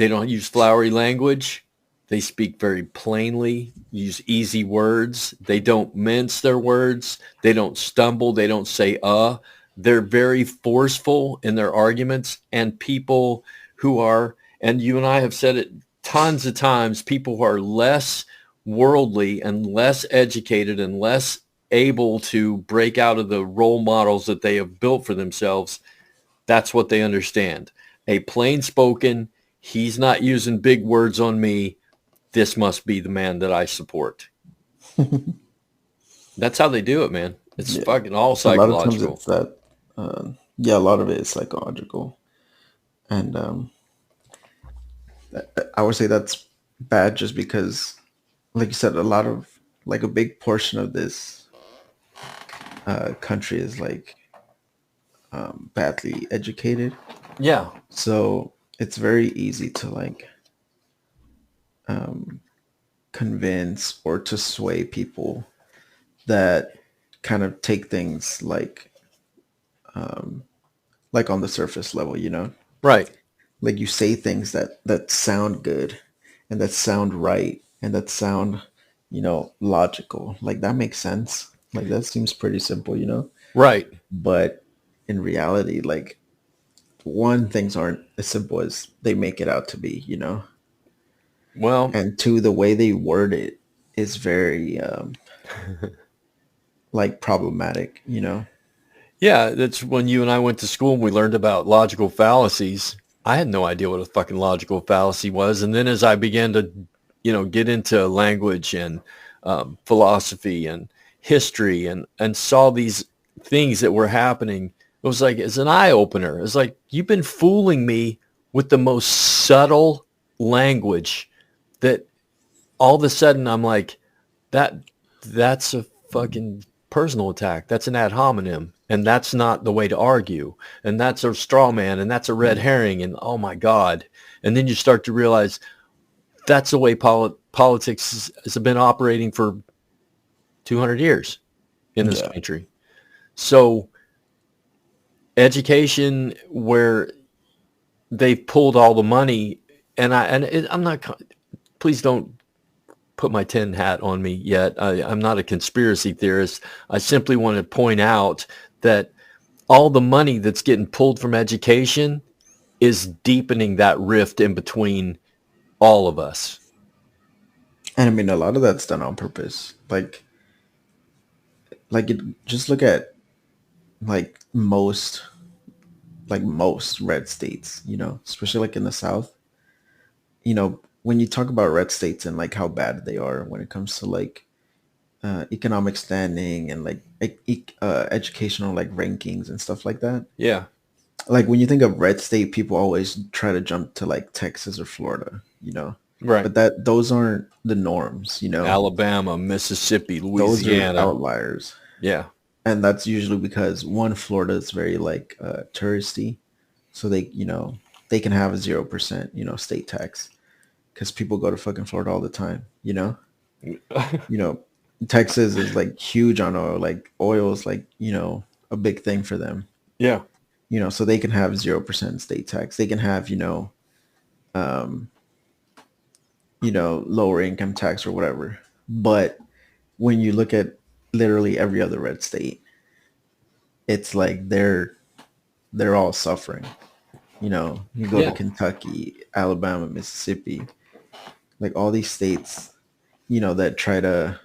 Speaker 2: don't use flowery language. They speak very plainly, use easy words. They don't mince their words. They don't stumble. They don't say, They're very forceful in their arguments, and people who are, and you and I have said it tons of times, people who are less worldly and less educated and less able to break out of the role models that they have built for themselves, that's what they understand. A plain spoken, he's not using big words on me, this must be the man that I support. That's how they do it, man. It's fucking all psychological.
Speaker 3: A lot of times it's that, a lot of it is psychological. And I would say that's bad just because, like you said, a big portion of this country is like badly educated.
Speaker 2: Yeah.
Speaker 3: So it's very easy to like convince or to sway people that kind of take things like on the surface level,
Speaker 2: Right.
Speaker 3: Like you say things that sound good and that sound right and that sound, logical. Like that makes sense. Like that seems pretty simple.
Speaker 2: Right.
Speaker 3: But in reality, like one, things aren't as simple as they make it out to be.
Speaker 2: Well,
Speaker 3: And two, the way they word it is very like problematic.
Speaker 2: yeah, that's when you and I went to school and we learned about logical fallacies. I had no idea what a fucking logical fallacy was. And then as I began to, get into language and philosophy and history and saw these things that were happening, it was like, it's an eye opener. It's like, you've been fooling me with the most subtle language that all of a sudden I'm like, that's a fucking personal attack. That's an ad hominem. And that's not the way to argue. And that's a straw man. And that's a red herring. And oh my God. And then you start to realize that's the way politics has been operating for 200 years. in this
Speaker 3: Yeah.
Speaker 2: country. So education where they've pulled all the money, and I'm not, please don't put my tin hat on me yet. I'm not a conspiracy theorist. I simply want to point out that all the money that's getting pulled from education is deepening that rift in between all of us.
Speaker 3: And I mean, a lot of that's done on purpose. Just look at like most red states, especially like in the South. When you talk about red states and like how bad they are when it comes to like economic standing and like educational like rankings and stuff like that.
Speaker 2: Yeah.
Speaker 3: Like when you think of red state, people always try to jump to like Texas or Florida.
Speaker 2: Right.
Speaker 3: But those aren't the norms.
Speaker 2: Alabama, Mississippi,
Speaker 3: Those are
Speaker 2: Louisiana.
Speaker 3: outliers.
Speaker 2: Yeah.
Speaker 3: And that's usually because one, Florida is very like touristy. So they can have a 0%, state tax because people go to fucking Florida all the time. Texas is like huge on oil. Like oil is like, a big thing for them.
Speaker 2: Yeah.
Speaker 3: So they can have 0% state tax. They can have, um, lower income tax or whatever. But when you look at literally every other red state, it's like they're all suffering. You go to Kentucky, Alabama, Mississippi, like all these states, that try to,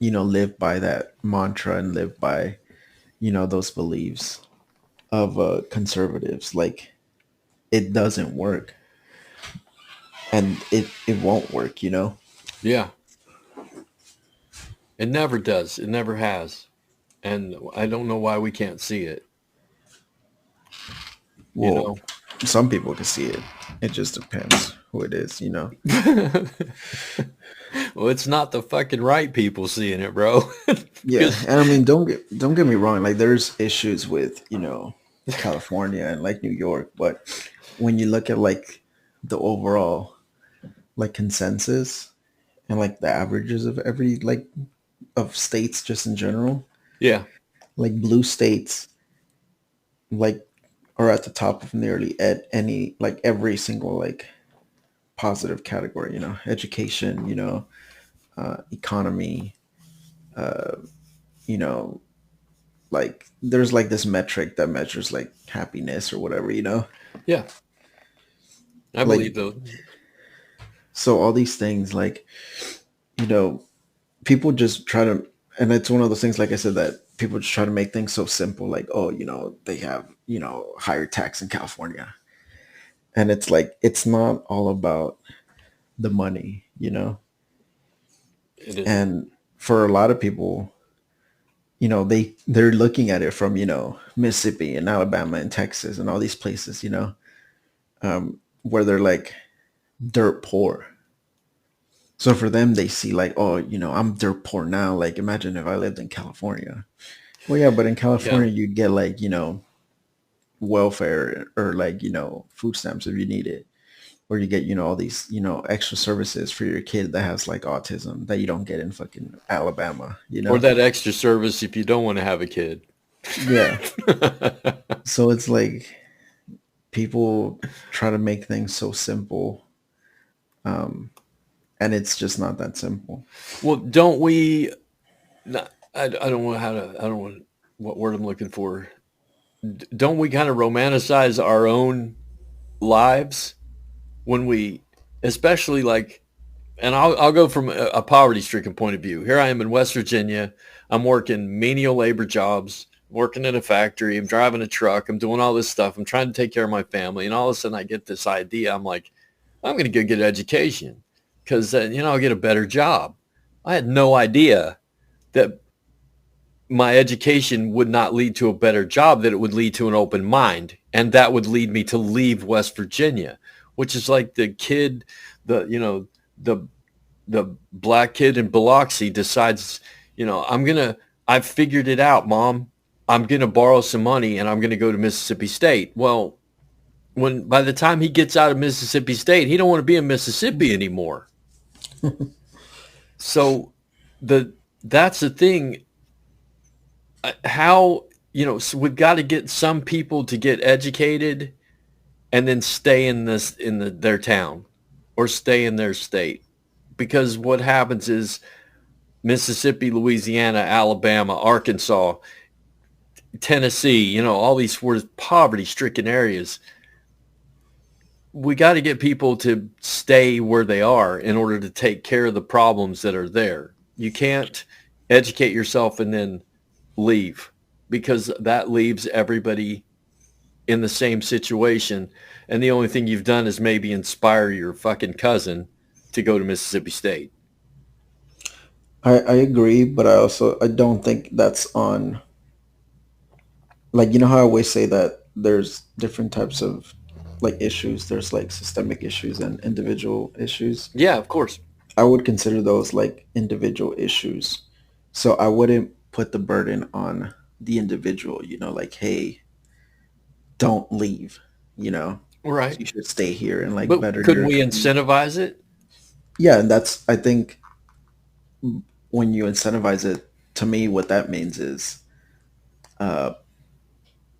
Speaker 3: live by that mantra and live by, those beliefs of conservatives. Like it doesn't work. And it won't work.
Speaker 2: Yeah. It never does. It never has. And I don't know why we can't see it.
Speaker 3: Well, some people can see it. It just depends who it is.
Speaker 2: Well, it's not the fucking right people seeing it, bro.
Speaker 3: Yeah, and I mean, don't get me wrong. Like, there's issues with California and like New York, but when you look at like the overall like consensus and like the averages of every like of states just in general,
Speaker 2: Yeah.
Speaker 3: like blue states like are at the top of nearly at any like every single like positive category. Education, economy, you know, like there's like this metric that measures like happiness or whatever.
Speaker 2: Yeah. I
Speaker 3: Like,
Speaker 2: believe though.
Speaker 3: so all these things like, people just try to, and it's one of those things, like I said, that people just try to make things so simple, like, oh, they have, higher tax in California. And it's like, it's not all about the money.
Speaker 2: It is.
Speaker 3: And for a lot of people, they're looking at it from, Mississippi and Alabama and Texas and all these places, where they're like dirt poor. So for them, they see like, oh, I'm dirt poor now. Like, imagine if I lived in California. Well, yeah, but in California, you'd get like, welfare or like, food stamps if you need it. Or you get, all these, extra services for your kid that has like autism that you don't get in fucking Alabama,
Speaker 2: Or that extra service if you don't want to have a kid.
Speaker 3: Yeah. So it's like people try to make things so simple. And it's just not that simple.
Speaker 2: Well, don't we? I don't know I don't want what word I'm looking for. Don't we kind of romanticize our own lives when we, especially like, and I'll go from a poverty-stricken point of view. Here I am in West Virginia. I'm working menial labor jobs, working in a factory. I'm driving a truck. I'm doing all this stuff. I'm trying to take care of my family. And all of a sudden I get this idea. I'm like, I'm going to go get an education because, I'll get a better job. I had no idea that my education would not lead to a better job, that it would lead to an open mind. And that would lead me to leave West Virginia, which is like the kid, the black kid in Biloxi decides, I've figured it out, Mom. I'm going to borrow some money and I'm going to go to Mississippi State. Well, by the time he gets out of Mississippi State, he don't want to be in Mississippi anymore. So that's the thing. how, so we've got to get some people to get educated and then stay in their town or stay in their state. Because what happens is Mississippi, Louisiana, Alabama, Arkansas, Tennessee, all these poverty-stricken areas, we got to get people to stay where they are in order to take care of the problems that are there. You can't educate yourself and then leave, because that leaves everybody in the same situation. And the only thing you've done is maybe inspire your fucking cousin to go to Mississippi State.
Speaker 3: I agree, but I don't think that's on, like, you know how I always say that there's different types of like issues. There's like systemic issues and individual issues.
Speaker 2: Yeah, of course.
Speaker 3: I would consider those like individual issues. So I wouldn't put the burden on the individual, like, hey, don't leave,
Speaker 2: Right.
Speaker 3: you should stay here and like
Speaker 2: But
Speaker 3: better
Speaker 2: couldn't
Speaker 3: your
Speaker 2: we
Speaker 3: community.
Speaker 2: incentivize it?
Speaker 3: Yeah, and that's, I think, when you incentivize it, to me, what that means is uh,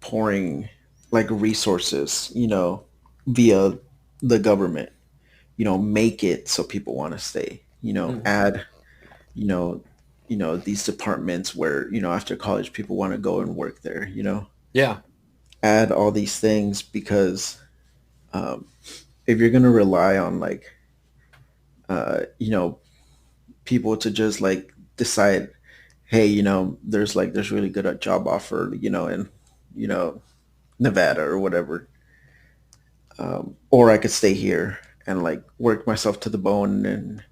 Speaker 3: pouring like resources, via the government, make it so people want to stay,
Speaker 2: Mm.
Speaker 3: add, you know, these departments where, after college people want to go and work there,
Speaker 2: Yeah.
Speaker 3: add all these things because um, if you're going to rely on like, people to just like decide, hey, there's really good at job offer, in, you know, Nevada or whatever. Or I could stay here and like work myself to the bone and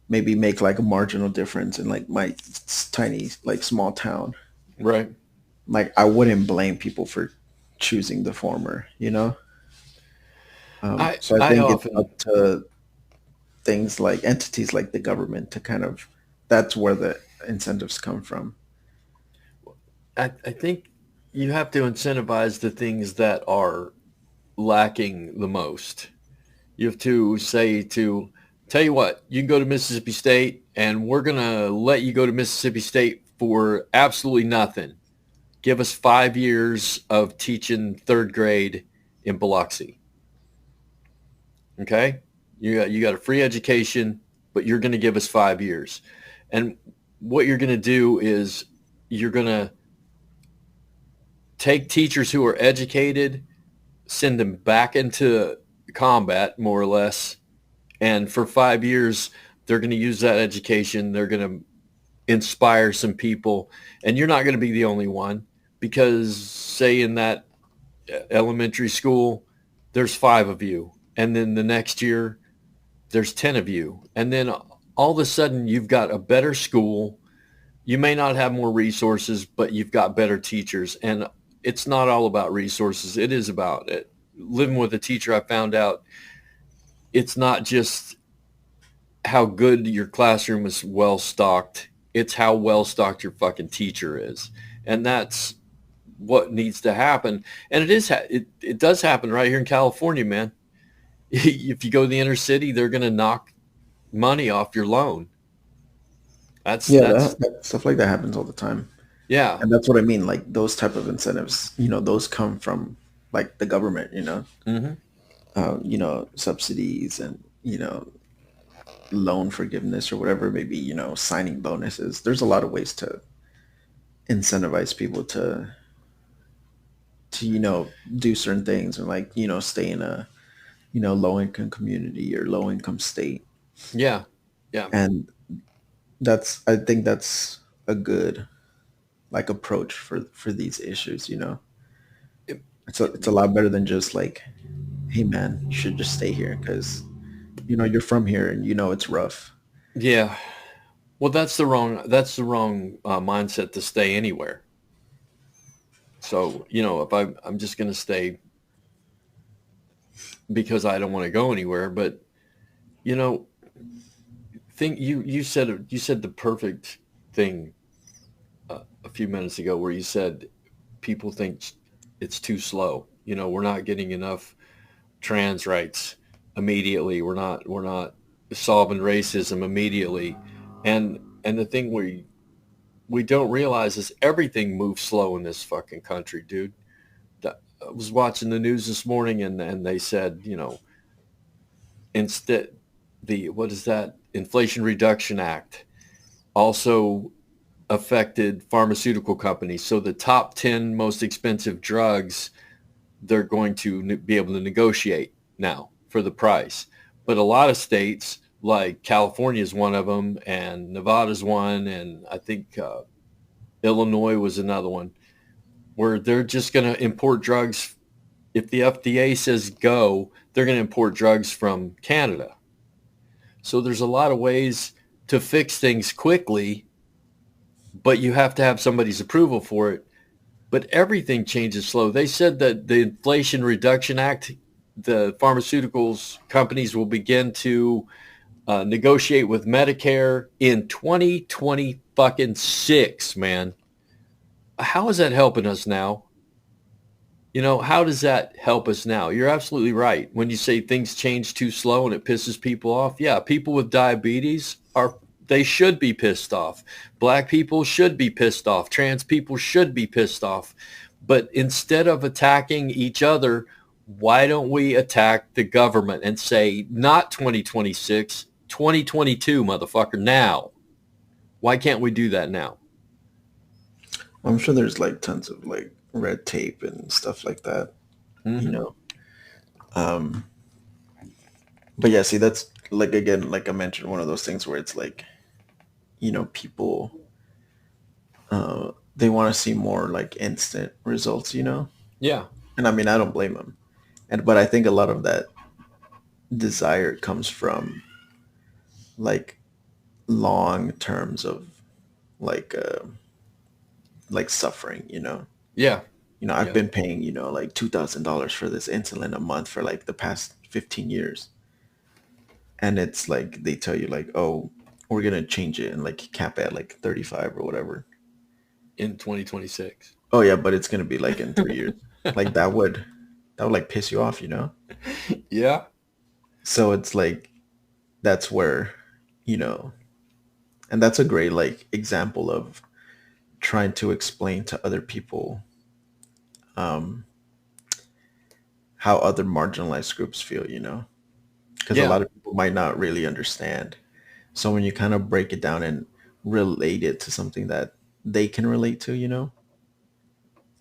Speaker 3: maybe make like a marginal difference in like my tiny, like small town.
Speaker 2: Right.
Speaker 3: Like I wouldn't blame people for choosing the former,
Speaker 2: I
Speaker 3: So I
Speaker 2: I
Speaker 3: think it's
Speaker 2: often
Speaker 3: up to things like entities like the government to kind of, that's where the incentives come from.
Speaker 2: I think you have to incentivize the things that are lacking the most. You have to say to tell you what, you can go to Mississippi State and we're going to let you go to Mississippi State for absolutely nothing. Give us 5 years of teaching third grade in Biloxi. Okay? You got a free education, but you're going to give us 5 years. And what you're going to do is you're going to take teachers who are educated, send them back into combat, more or less. And for 5 years, they're going to use that education. They're going to inspire some people. And you're not going to be the only one, because, say, in that elementary school, there's 5 of you. And then the next year, there's 10 of you. And then all of a sudden, you've got a better school. You may not have more resources, but you've got better teachers. And it's not all about resources. It is about it. Living with a teacher, I found out it's not just how good your classroom is well stocked. It's how well stocked your fucking teacher is. And that's what needs to happen. And it does happen right here in California, man. If you go to the inner city, they're going to knock money off your loan. That's
Speaker 3: Yeah,
Speaker 2: that's
Speaker 3: that stuff like that happens all the time.
Speaker 2: yeah.
Speaker 3: And that's what I mean. Like those type of incentives, those come from like the government,
Speaker 2: Hmm.
Speaker 3: subsidies and, loan forgiveness or whatever, maybe, signing bonuses. There's a lot of ways to incentivize people to, do certain things and like, stay in a, low income community or low income state.
Speaker 2: Yeah. Yeah.
Speaker 3: And I think that's a good like approach for these issues,
Speaker 2: It-
Speaker 3: it's a lot better than just like, hey man, you should just stay here because you're from here and it's rough.
Speaker 2: yeah. Well, that's the wrong mindset to stay anywhere. So, if I'm just going to stay because I don't want to go anywhere, but you know, think you said the perfect thing a few minutes ago, where you said people think it's too slow. We're not getting enough trans rights immediately. We're not solving racism immediately. And the thing we don't realize is everything moves slow in this fucking country, dude. I was watching the news this morning, and they said, instead, what is that? Inflation Reduction Act also affected pharmaceutical companies. So the top 10 most expensive drugs, they're going to be able to negotiate now for the price. But a lot of states, like California is one of them, and Nevada's one, and I think Illinois was another one, where they're just going to import drugs. If the FDA says go, they're going to import drugs from Canada. So there's a lot of ways to fix things quickly, but you have to have somebody's approval for it. But everything changes slow. They said that the Inflation Reduction Act, the pharmaceuticals companies will begin to negotiate with Medicare in 2026, man. How is that helping us now? How does that help us now? You're absolutely right. When you say things change too slow and it pisses people off, yeah, people with diabetes they should be pissed off. Black people should be pissed off. Trans people should be pissed off. But instead of attacking each other, why don't we attack the government and say, not 2026, 2022, motherfucker, now? Why can't we do that now?
Speaker 3: I'm sure there's like tons of like red tape and stuff like that, But yeah, see, that's like, again, like I mentioned, one of those things where it's like, people, they want to see more like instant results,
Speaker 2: Yeah.
Speaker 3: And I mean, I don't blame them. But I think a lot of that desire comes from like long terms of like suffering,
Speaker 2: Yeah.
Speaker 3: I've been paying, like $2,000 for this insulin a month for like the past 15 years. And it's like, they tell you like, oh, we're going to change it and like cap it at like 35 or whatever.
Speaker 2: In 2026.
Speaker 3: Oh yeah, but it's going to be like in 3 years. Like that would like piss you off,
Speaker 2: Yeah.
Speaker 3: So it's like, that's where, and that's a great like example of trying to explain to other people how other marginalized groups feel, because a lot of people might not really understand. So when you kind of break it down and relate it to something that they can relate to,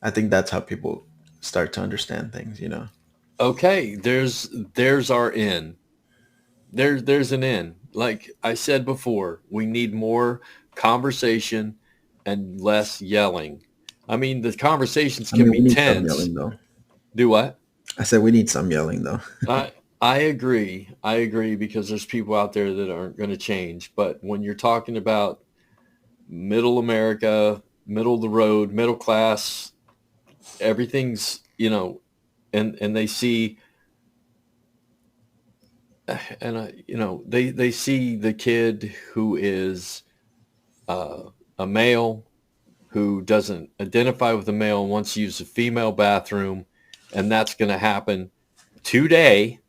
Speaker 3: I think that's how people start to understand things,
Speaker 2: Okay, there's our in. There's an in. Like I said before, we need more conversation and less yelling. I mean, the conversations can
Speaker 3: we
Speaker 2: be
Speaker 3: need some
Speaker 2: tense.
Speaker 3: yelling though.
Speaker 2: Do what?
Speaker 3: I said we need some yelling though.
Speaker 2: I agree. I agree, because there's people out there that aren't going to change. But when you're talking about middle America, middle of the road, middle class, everything's, and they see, and they see the kid who is a male, who doesn't identify with a male and wants to use a female bathroom, and that's going to happen today.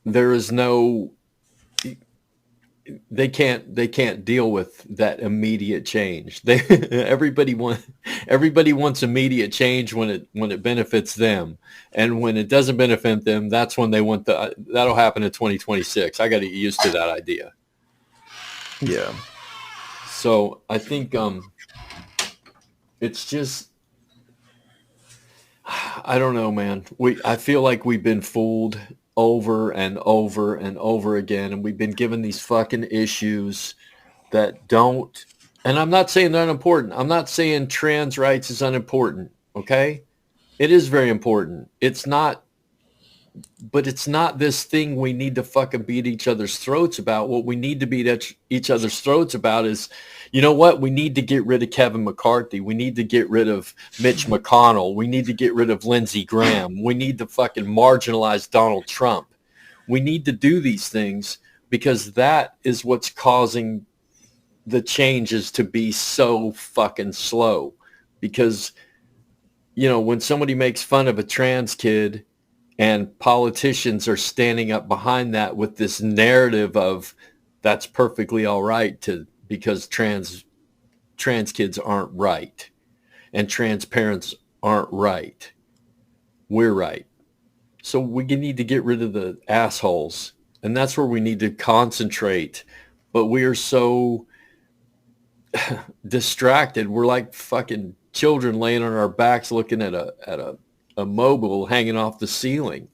Speaker 2: There is no, they can't deal with that immediate change. Everybody wants immediate change when it benefits them, and when it doesn't benefit them, that's when they want that'll happen in 2026. I got to get used to that idea.
Speaker 3: Yeah.
Speaker 2: So I think it's just, I don't know, man. I feel like we've been fooled over and over and over again, and we've been given these fucking issues that don't, and I'm not saying they're unimportant. I'm not saying trans rights is unimportant, okay? It is very important. It's not, but it's not this thing we need to fucking beat each other's throats about. What we need to beat each other's throats about is, you know what? We need to get rid of Kevin McCarthy. We need to get rid of Mitch McConnell. We need to get rid of Lindsey Graham. We need to fucking marginalize Donald Trump. We need to do these things, because that is what's causing the changes to be so fucking slow. Because, when somebody makes fun of a trans kid, and politicians are standing up behind that with this narrative of that's perfectly all right because trans trans kids aren't right and trans parents aren't right. We're right. So we need to get rid of the assholes. And that's where we need to concentrate. But we are so distracted. We're like fucking children laying on our backs looking at a mobile hanging off the ceiling.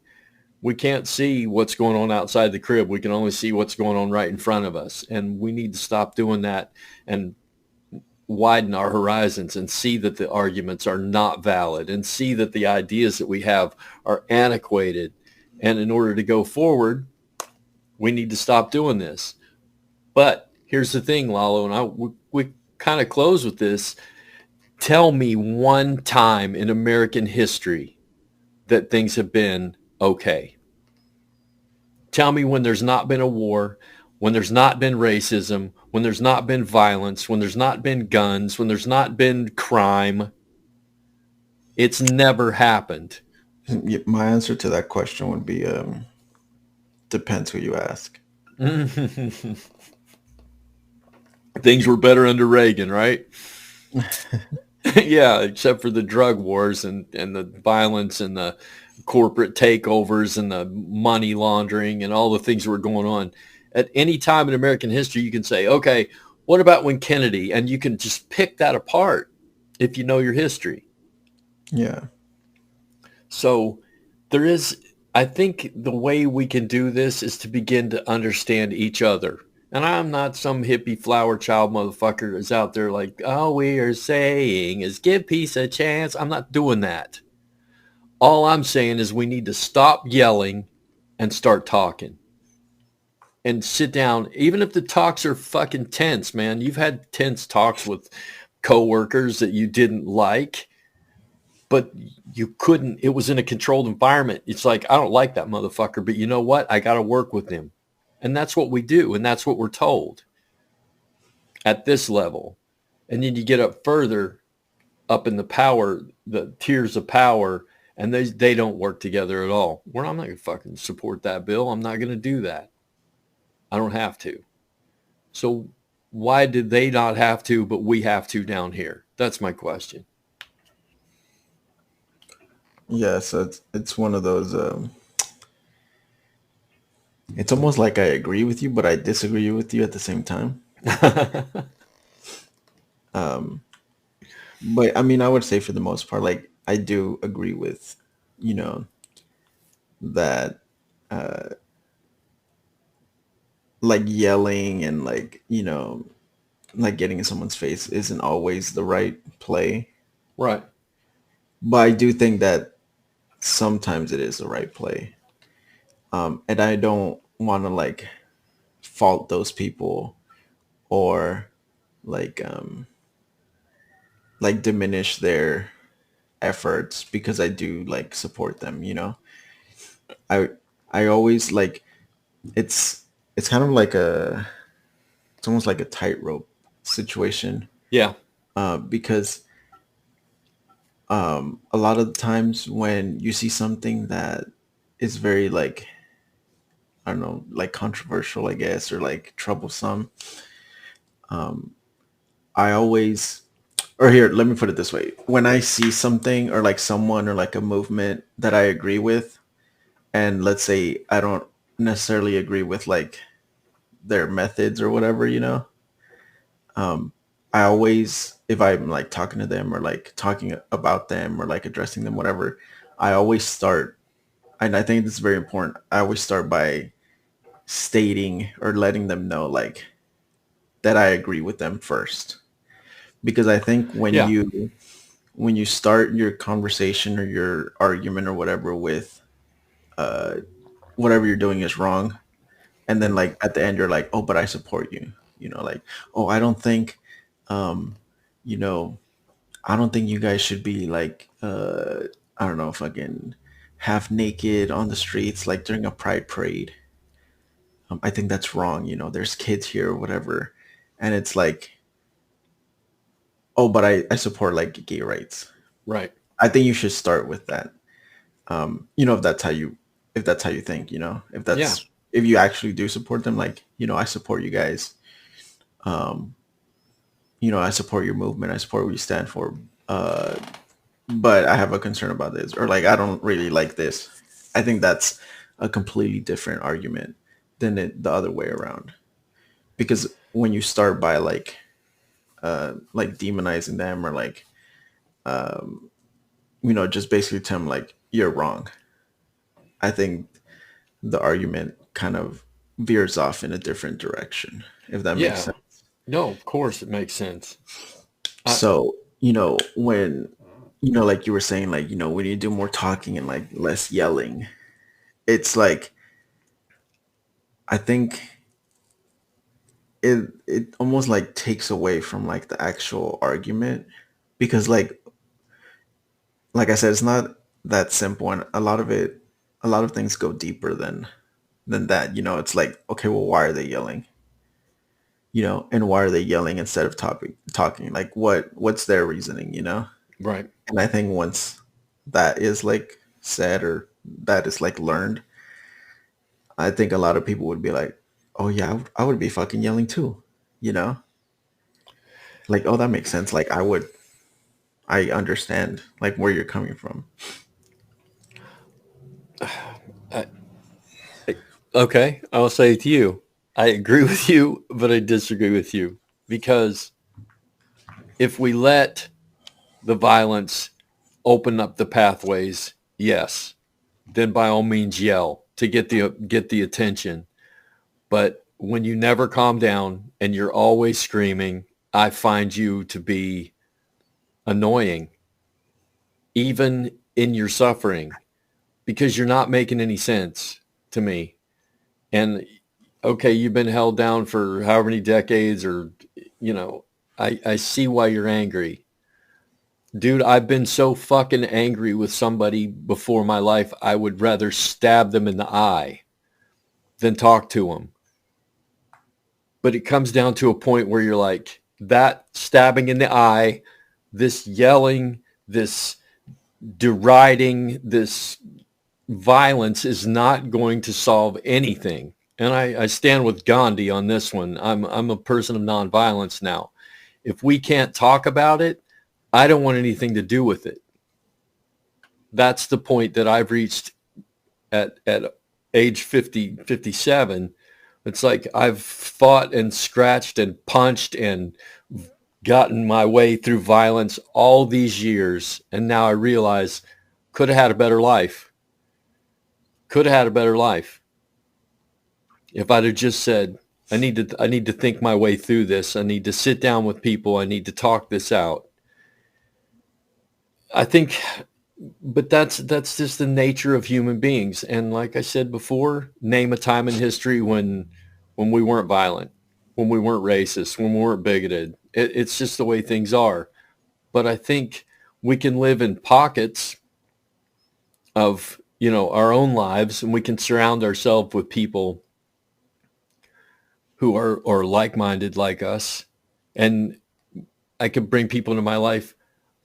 Speaker 2: We can't see what's going on outside the crib. We can only see what's going on right in front of us. And we need to stop doing that and widen our horizons and see that the arguments are not valid and see that the ideas that we have are antiquated. And in order to go forward, we need to stop doing this. But here's the thing, Lalo, and we kind of close with this. Tell me one time in American history that things have been okay. Tell me when there's not been a war, when there's not been racism, when there's not been violence, when there's not been guns, when there's not been crime. It's never happened.
Speaker 3: My answer to that question would be depends who you ask.
Speaker 2: Things were better under Reagan, right? Yeah, except for the drug wars and the violence and the corporate takeovers and the money laundering and all the things that were going on. At any time in American history, you can say, okay, what about when Kennedy? And you can just pick that apart if you know your history.
Speaker 3: Yeah.
Speaker 2: So there is, I think the way we can do this is to begin to understand each other. And I'm not some hippie flower child motherfucker that's out there like, all we are saying is give peace a chance. I'm not doing that. All I'm saying is we need to stop yelling and start talking. And sit down, even if the talks are fucking tense, man. You've had tense talks with coworkers that you didn't like, but you couldn't. It was in a controlled environment. It's like, I don't like that motherfucker, but you know what? I got to work with him. And that's what we do. And that's what we're told at this level. And then you get up further up in the tiers of power, and they don't work together at all. Well, I'm not going to fucking support that bill. I'm not going to do that. I don't have to. So why did they not have to, but we have to down here? That's my question.
Speaker 3: Yeah, so it's one of those. It's almost like I agree with you, but I disagree with you at the same time. But I mean, I would say for the most part, like I do agree with, that like yelling and like, like getting in someone's face isn't always the right play.
Speaker 2: Right.
Speaker 3: But I do think that sometimes it is the right play. And I don't want to like fault those people or like diminish their efforts because I do like support them, I always like it's kind of like it's almost like a tightrope situation.
Speaker 2: Yeah.
Speaker 3: Because a lot of the times when you see something that is very like, I don't know, like controversial, I guess, or like troublesome, I always, or here, let me put it this way. When I see something or like someone or like a movement that I agree with, and let's say I don't necessarily agree with like their methods or whatever, I always, if I'm like talking to them or like talking about them or like addressing them, whatever, I always start, and I think this is very important. I always start by stating or letting them know like that I agree with them first. Because I think when
Speaker 2: Yeah.
Speaker 3: you start your conversation or your argument or whatever with whatever you're doing is wrong, and then like at the end you're like, oh, but I support you, like, oh, I don't think you know I don't think you guys should be like I don't know, fucking half naked on the streets like during a pride parade. I think that's wrong, there's kids here or whatever. And it's like, oh, but I support like gay rights.
Speaker 2: Right.
Speaker 3: I think you should start with that. If that's how you think, if you actually do support them, like, I support you guys. I support your movement, I support what you stand for, uh, but I have a concern about this, or like I don't really like this. I think that's a completely different argument than the other way around. Because when you start by like demonizing them, or like just basically tell them like you're wrong, I think the argument kind of veers off in a different direction, if that makes
Speaker 2: Yeah.
Speaker 3: sense.
Speaker 2: No, of course it makes sense. I,
Speaker 3: So, when, like you were saying, like, when you do more talking and like less yelling, it's like, I think it almost like takes away from like the actual argument, because like I said, it's not that simple. And a lot of things go deeper than that. It's like, okay, well, why are they yelling? And why are they yelling instead of talking? Like, what's their reasoning?
Speaker 2: right.
Speaker 3: And I think once that is like said, or that is like learned, I think a lot of people would be like, oh yeah, I would be fucking yelling too, you know? Like, oh, that makes sense. Like, I understand like where you're coming from.
Speaker 2: I, okay. I'll say it to you. I agree with you, but I disagree with you because if we let the violence open up the pathways, yes, then by all means yell to get the attention. But when you never calm down and you're always screaming, I find you to be annoying, even in your suffering, because you're not making any sense to me. And okay, you've been held down for however many decades, or you know, I see why you're angry. Dude, I've been so fucking angry with somebody before my life, I would rather stab them in the eye than talk to them. But it comes down to a point where you're like, that stabbing in the eye, this yelling, this deriding, this violence is not going to solve anything. And I stand with Gandhi on this one. I'm a person of nonviolence now. If we can't talk about it, I don't want anything to do with it. That's the point that I've reached at age 50, 57. It's like I've fought and scratched and punched and gotten my way through violence all these years. And now I realize could have had a better life. Could have had a better life if I'd have just said, I need to think my way through this. I need to sit down with people. I need to talk this out. I think, but that's just the nature of human beings. And like I said before, name a time in history when we weren't violent, when we weren't racist, when we weren't bigoted. It's just the way things are. But I think we can live in pockets of our own lives, and we can surround ourselves with people who are like-minded like us. And I could bring people into my life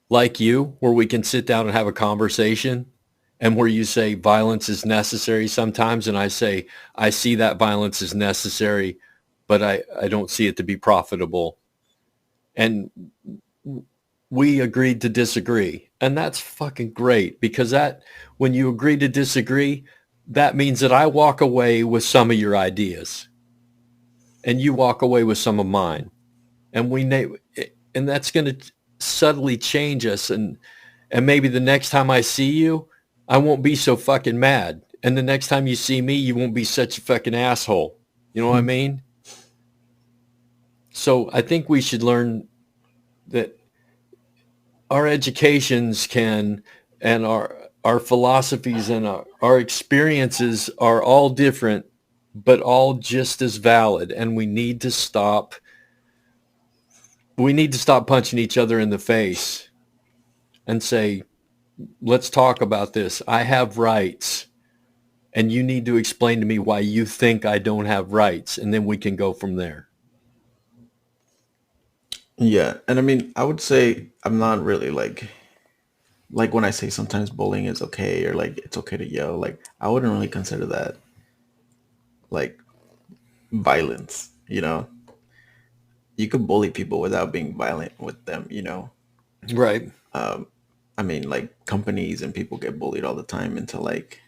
Speaker 2: like you, where we can sit down and have a conversation, and where you say violence is necessary sometimes, and I say I see that violence is necessary, but I don't see it to be profitable. And we agreed to disagree. And that's fucking great, because that when you agree to disagree, that means that I walk away with some of your ideas and you walk away with some of mine. And and that's going to subtly change us, and maybe the next time I see you, I won't be so fucking mad. And the next time you see me, you won't be such a fucking asshole. You know what I mean? So I think we should learn that our educations can, and our philosophies and our experiences are all different, but all just as valid. And we need to stop punching each other in the face and say, let's talk about this. I have rights, and you need to explain to me why you think I don't have rights, and then we can go from there.
Speaker 3: Yeah, and I mean, I would say I'm not really like when I say sometimes bullying is okay, or like it's okay to yell, like I wouldn't really consider that like violence. you could bully people without being violent with them,
Speaker 2: Right.
Speaker 3: Um, I mean, like companies and people get bullied all the time into like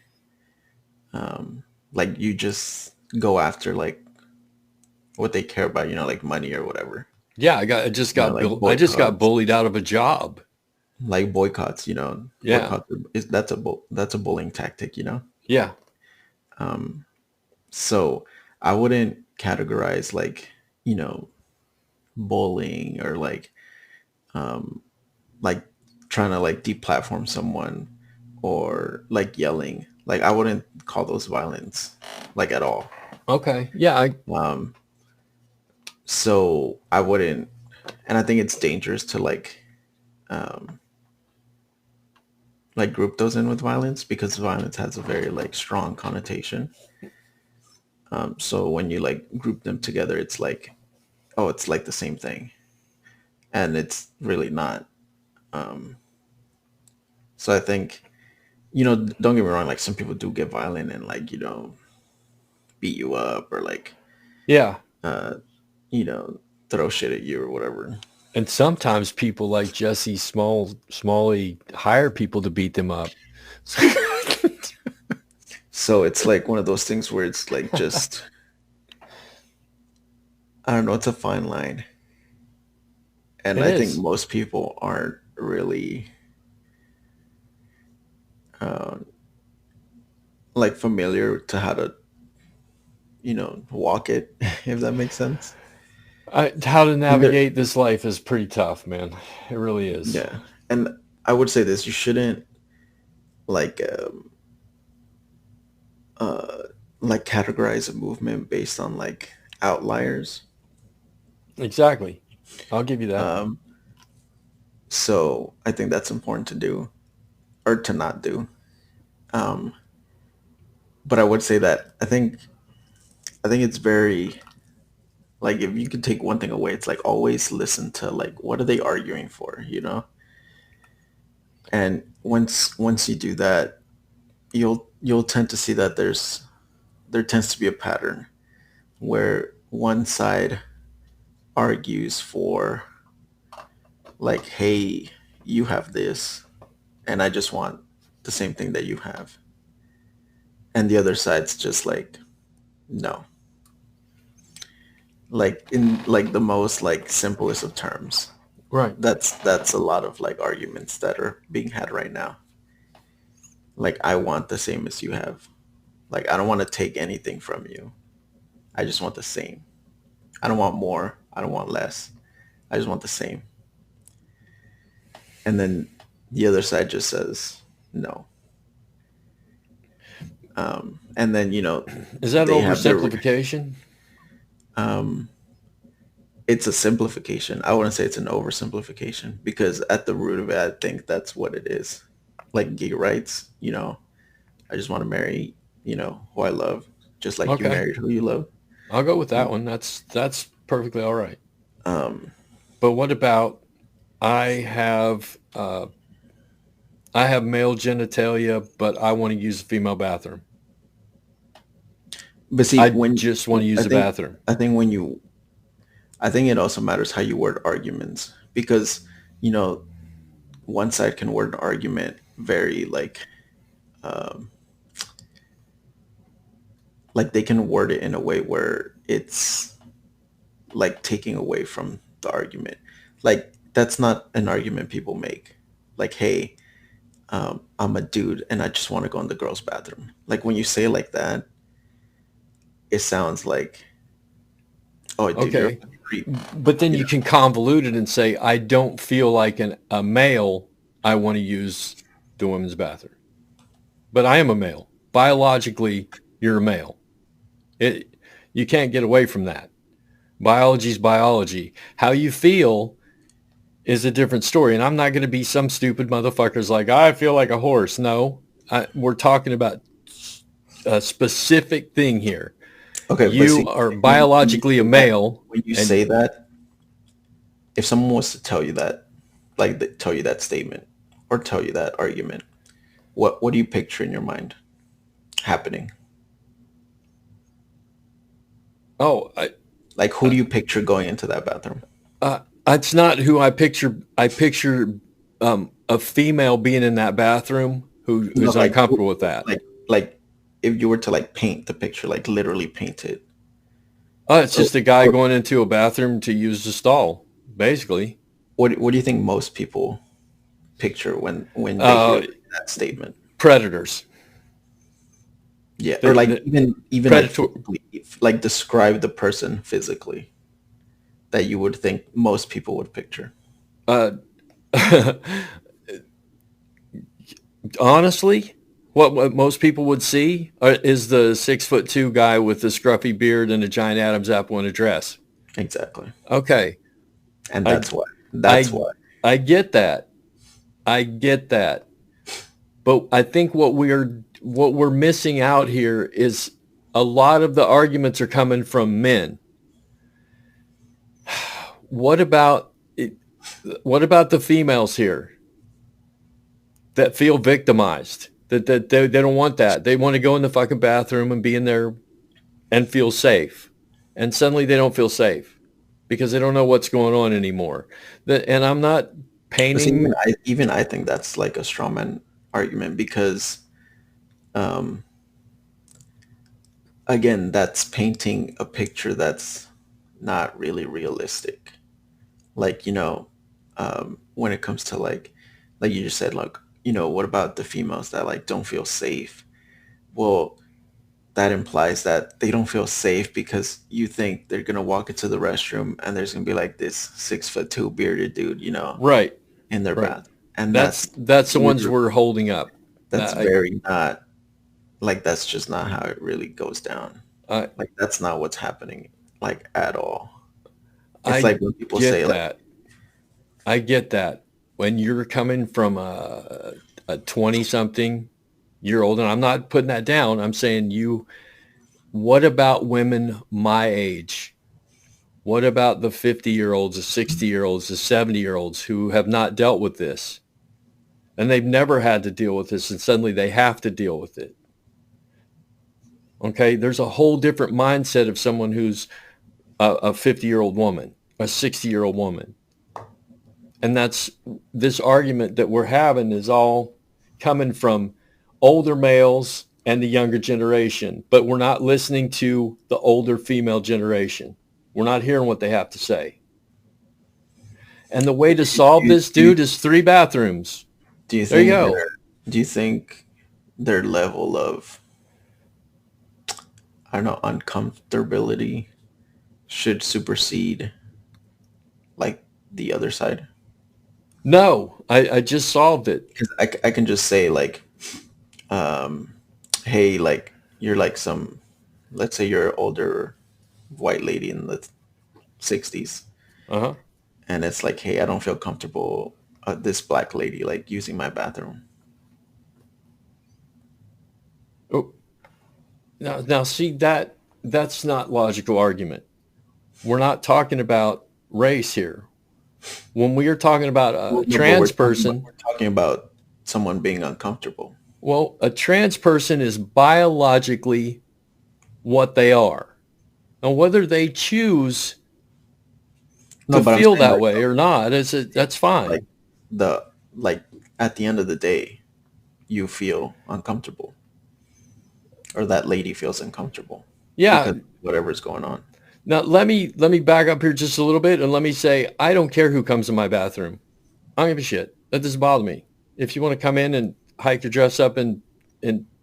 Speaker 3: you just go after like what they care about, like money or whatever,
Speaker 2: Yeah,
Speaker 3: like
Speaker 2: I just got
Speaker 3: boycotts,
Speaker 2: bullied out of a job.
Speaker 3: like boycotts,
Speaker 2: Yeah.
Speaker 3: that's a bullying tactic,
Speaker 2: Yeah.
Speaker 3: Um, so I wouldn't categorize like, you know, bullying or um, like trying to like deplatform someone or like yelling. Like I wouldn't call those violence like at all.
Speaker 2: Okay. Yeah.
Speaker 3: Um, so I wouldn't, and I think it's dangerous to um, like group those in with violence because violence has a very like strong connotation. So when you like group them together, it's like, oh, it's like the same thing, and it's really not. Um, so I think, don't get me wrong, like some people do get violent and like, beat you up or like,
Speaker 2: Yeah.
Speaker 3: uh, you know, throw shit at you or whatever.
Speaker 2: And sometimes people like Jesse Smalley hire people to beat them up.
Speaker 3: So it's like one of those things where it's like just, I don't know, it's a fine line. And
Speaker 2: It
Speaker 3: I think
Speaker 2: is.
Speaker 3: most people aren't really uh, like familiar to how to, walk it, if that makes sense.
Speaker 2: How to
Speaker 3: And there,
Speaker 2: navigate this life is pretty tough, man. It really is.
Speaker 3: yeah. And I would say this, you shouldn't like, uh, like categorize a movement based on like outliers.
Speaker 2: Exactly. I'll give you that.
Speaker 3: Um, so I think that's important to do or to not do. Um, but I would say that I think it's very like if you could take one thing away, it's like always listen to like what are they arguing for. And once you do that, you'll tend to see that there tends to be a pattern where one side argues for like, hey, you have this, and I just want the same thing that you have, and the other side's just like, no, like in like the most like simplest of terms.
Speaker 2: Right.
Speaker 3: That's a lot of like arguments that are being had right now. Like I want the same as you have. Like I don't want to take anything from you. I just want the same. I don't want more. I don't want less. I just want the same. And then the other side just says no. And then
Speaker 2: Is that
Speaker 3: they have their
Speaker 2: oversimplification?
Speaker 3: um, it's a simplification. I wouldn't say it's an oversimplification because at the root of it, I think that's what it is. Like gay rights, I just want to marry, who I love, just like you
Speaker 2: Okay.
Speaker 3: married who you love.
Speaker 2: I'll go with that one. That's perfectly all right.
Speaker 3: Um,
Speaker 2: But what about I have uh, I have male genitalia, but I want to use the female bathroom.
Speaker 3: but see,
Speaker 2: I
Speaker 3: when
Speaker 2: just want to use
Speaker 3: I
Speaker 2: the
Speaker 3: think
Speaker 2: bathroom.
Speaker 3: I think when you I think it also matters how you word arguments because you know one side can word an argument very um, like they can word it in a way where it's like taking away from the argument. Like that's not an argument people make. Like, hey, I'm a dude and I just want to go in the girls' bathroom. Like when you say it like that, it sounds like, oh, dude, you're a
Speaker 2: Okay.
Speaker 3: creep.
Speaker 2: But then
Speaker 3: You
Speaker 2: you
Speaker 3: know?
Speaker 2: can convolute it and say, I don't feel like a male. I want to use the women's bathroom. But I am a male. Biologically, you're a male. It, you can't get away from that. Biology's biology. How you feel is a different story. And I'm not going to be some stupid motherfuckers like, I feel like a horse. No, we're talking about a specific thing here.
Speaker 3: Okay, but
Speaker 2: You
Speaker 3: see,
Speaker 2: are
Speaker 3: when you
Speaker 2: biologically a
Speaker 3: say that,
Speaker 2: male,
Speaker 3: when you
Speaker 2: and
Speaker 3: say that, if someone was to tell you that, like tell you that statement or tell you that argument, what do you picture in your mind happening?
Speaker 2: oh, I,
Speaker 3: Like, who do you picture going into that bathroom?
Speaker 2: It's not who I picture. I picture a female being in that bathroom
Speaker 3: No,
Speaker 2: who's uncomfortable with that.
Speaker 3: like if you were to like paint the picture, like literally paint it.
Speaker 2: Oh, it's
Speaker 3: So,
Speaker 2: just a guy going into a bathroom to use the stall, basically.
Speaker 3: what do you think most people picture when they hear
Speaker 2: Uh,
Speaker 3: that statement?
Speaker 2: Predators.
Speaker 3: Yeah, or like
Speaker 2: The
Speaker 3: even like
Speaker 2: predator.
Speaker 3: physically, like describe the person physically that you would think most people would picture.
Speaker 2: Uh, honestly, what most people would see is the 6'2" guy with the scruffy beard and a giant Adam's apple in a dress.
Speaker 3: Exactly,
Speaker 2: Okay,
Speaker 3: and
Speaker 2: I
Speaker 3: that's why. That's
Speaker 2: I
Speaker 3: why.
Speaker 2: I get that. I get that. But I think what we're missing out here is a lot of the arguments are coming from men. What about what about the females here that feel victimized? That they don't want that. They want to go in the fucking bathroom and be in there and feel safe. And suddenly they don't feel safe because they don't know what's going on anymore. And I'm not
Speaker 3: But see,
Speaker 2: painting.
Speaker 3: even I think that's like a strawman argument because, um, again, that's painting a picture that's not really realistic. Like, when it comes to like you just said, like, what about the females that like don't feel safe? Well, that implies that they don't feel safe because you think they're gonna walk into the restroom and there's gonna be like this 6'2" bearded dude,
Speaker 2: Right,
Speaker 3: in their
Speaker 2: right.
Speaker 3: bath, and
Speaker 2: That's the ones we're holding up.
Speaker 3: that's
Speaker 2: I,
Speaker 3: very not like that's just not how it really goes down.
Speaker 2: I
Speaker 3: Like that's not what's happening like at all. It's
Speaker 2: I
Speaker 3: like when people say
Speaker 2: get
Speaker 3: like,
Speaker 2: that. I get that. When you're coming from a 20 something year old, and I'm not putting that down, I'm saying what about women my age? What about the 50-year-olds, the 60-year-olds, the 70-year-olds who have not dealt with this? And they've never had to deal with this, and suddenly they have to deal with it. Okay, there's a whole different mindset of someone who's a 50-year-old woman, a 60-year-old woman. And that's this argument that we're having is all coming from older males and the younger generation, but we're not listening to the older female generation. We're not hearing what they have to say. And the way to solve
Speaker 3: do
Speaker 2: this,
Speaker 3: you,
Speaker 2: dude, is 3 bathrooms.
Speaker 3: do you
Speaker 2: There you
Speaker 3: think
Speaker 2: go.
Speaker 3: their level of, I don't know, uncomfortability should supersede like the other side?
Speaker 2: No, I just solved it.
Speaker 3: Because I can just say like, um, hey, like you're like some, let's say you're an older white lady in the 60s,
Speaker 2: Uh-huh.
Speaker 3: and it's like, hey, I don't feel comfortable, this black lady like using my bathroom.
Speaker 2: Oh, now see that's not logical argument. We're not talking about race here. When we are talking about a
Speaker 3: No, but
Speaker 2: trans person,
Speaker 3: we're talking about someone being uncomfortable.
Speaker 2: well, a trans person is biologically what they are. And whether they choose
Speaker 3: No,
Speaker 2: to
Speaker 3: but I'm
Speaker 2: feel
Speaker 3: saying
Speaker 2: that
Speaker 3: like
Speaker 2: way or not, that's
Speaker 3: like
Speaker 2: fine.
Speaker 3: the like at the end of the day, you feel uncomfortable, or that lady feels uncomfortable
Speaker 2: Yeah.
Speaker 3: because of whatever's going on.
Speaker 2: Now let me back up here just a little bit and let me say I don't care who comes in my bathroom. I don't give a shit. That doesn't bother me. If you want to come in and hike your dress up and